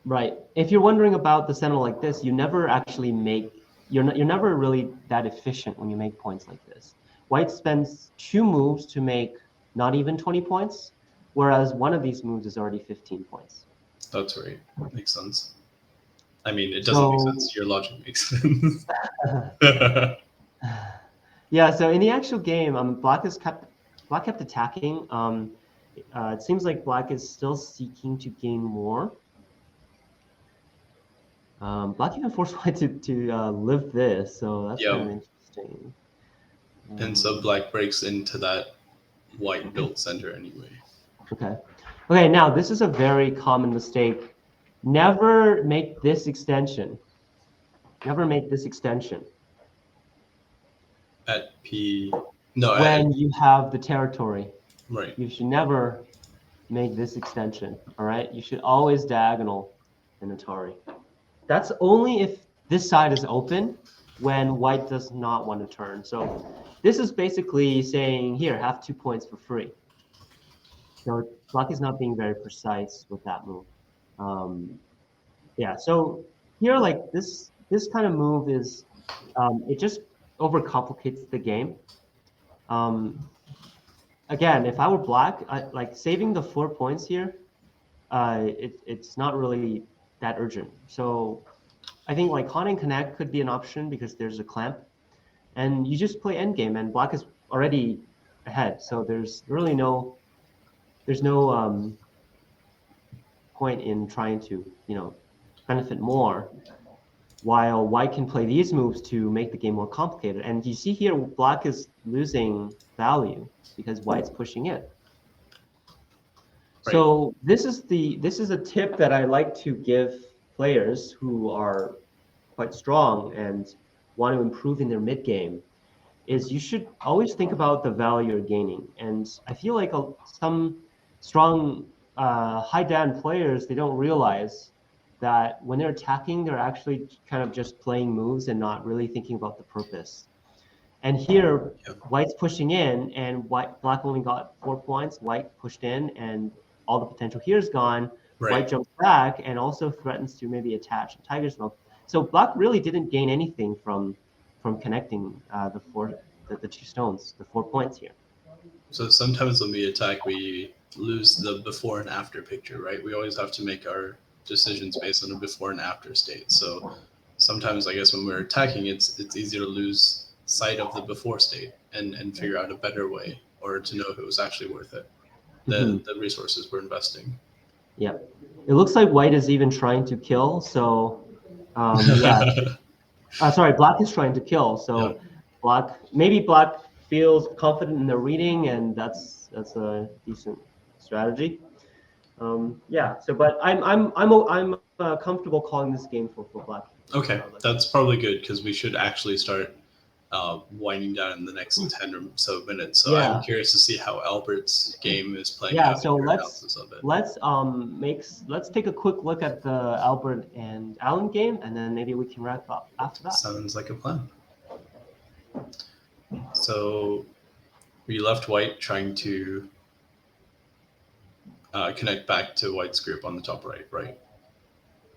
Right. If you're wondering about the center like this, you never actually make you're never really that efficient when you make points like this. White spends 2 moves to make not even 20 points, whereas one of these moves is already 15 points. That's right. Makes sense. I mean, it doesn't make sense. Your logic makes sense. Yeah, so in the actual game, Black kept attacking. It seems like Black is still seeking to gain more. Black even forced White to live this, so that's kind of interesting. And so Black breaks into that white built center anyway. Okay. Okay, now this is a very common mistake. Never make this extension. Never make this extension. At P... No, when you have the territory. Right. You should never make this extension, all right? You should always diagonal in Atari. That's only if this side is open when white does not want to turn. So this is basically saying, here, have 2 points for free. So Black is not being very precise with that move. Yeah, so here, like this kind of move is, it just overcomplicates the game. Again, if I were Black, like saving the 4 points here, it's not really that urgent. So I think like haunting connect could be an option because there's a clamp, and you just play endgame, and Black is already ahead. So there's really no point in trying to benefit more, while white can play these moves to make the game more complicated. And you see here, Black is losing value because white's pushing in. Right. So this is a tip that I like to give players who are quite strong and want to improve in their mid game, is you should always think about the value you're gaining. And I feel like some strong high down players, they don't realize that when they're attacking, they're actually kind of just playing moves and not really thinking about the purpose. And here, white's pushing in, and black only got 4 points. White pushed in, and all the potential here is gone. Right. White jumps back and also threatens to maybe attach a tiger's milk. So black really didn't gain anything from connecting the 2 stones, the 4 points here. So sometimes when we attack, we lose the before and after picture, right? We always have to make our decisions based on a before and after state. So sometimes, I guess, when we're attacking, it's easy to lose sight of the before state and figure out a better way, or to know if it was actually worth it, the resources we're investing. Yeah, it looks like white is even trying to kill. So yeah, sorry, black is trying to kill. So maybe black feels confident in their reading, and that's a decent strategy. Yeah. So, but I'm comfortable calling this game for black. Okay, that's probably good because we should actually start winding down in the next 10 or so minutes. So I'm curious to see how Albert's game is playing out. So let's take a quick look at the Albert and Alan game, and then maybe we can wrap up after that. Sounds like a plan. So we left white trying to connect back to white's group on the top right?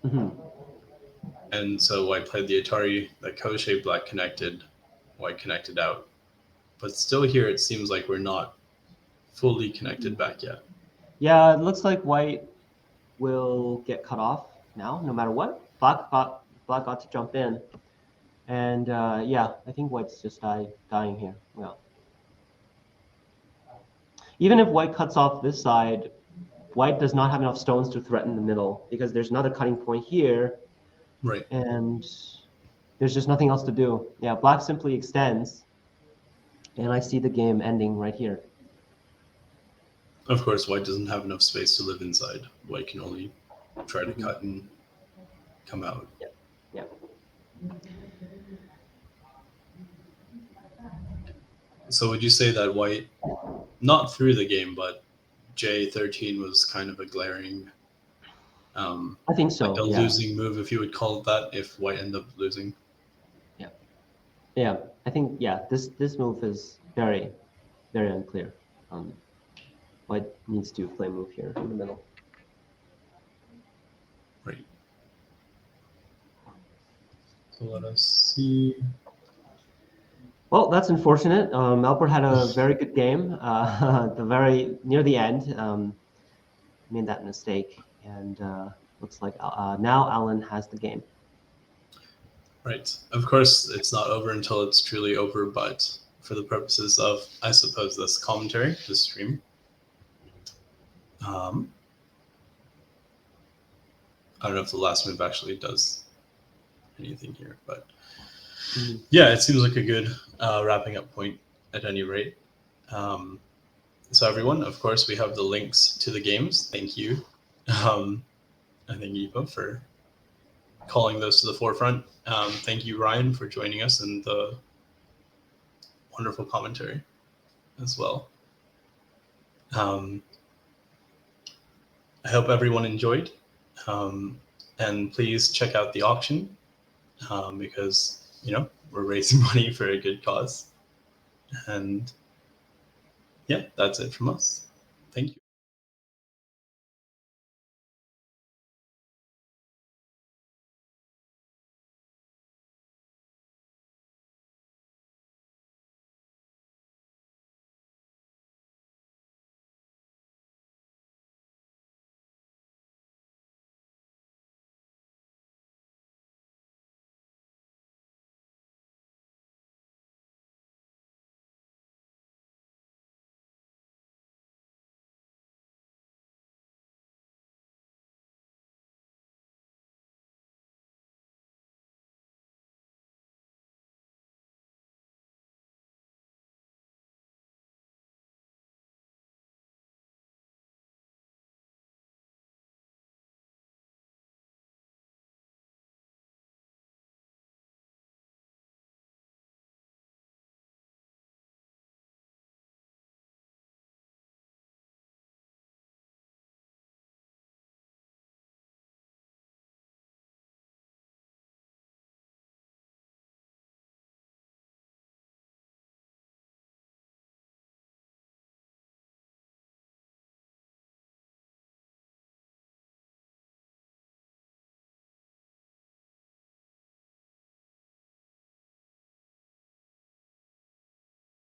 Mm-hmm. And so white played the Atari, the co-shape, black connected, white connected out. But still here, it seems like we're not fully connected back yet. Yeah, it looks like white will get cut off now, no matter what. Black got to jump in. And yeah, I think white's just dying here. Yeah. Even if white cuts off this side, white does not have enough stones to threaten the middle because there's another cutting point here. Right. And there's just nothing else to do. Yeah, black simply extends. And I see the game ending right here. Of course, white doesn't have enough space to live inside. White can only try to cut and come out. Yeah. So would you say that white, not through the game, but J13 was kind of a glaring, I think like so. a Yeah. losing move, if you would call it that, if white ended up losing? Yeah. I think this move is very, very unclear. White needs to play a move here in the middle. Right. So let us see. Well, that's unfortunate. Albert had a very good game. Near the end, made that mistake, and looks like now Alan has the game. Right. Of course, it's not over until it's truly over, but for the purposes of, I suppose, this commentary, this stream, I don't know if the last move actually does anything here, but yeah, it seems like a good wrapping up point at any rate. So everyone, of course, we have the links to the games. Thank you. I thank Ipo for calling those to the forefront. Thank you, Ryan, for joining us and the wonderful commentary as well. I hope everyone enjoyed. And please check out the auction because, we're raising money for a good cause. And yeah, that's it from us. Thank you.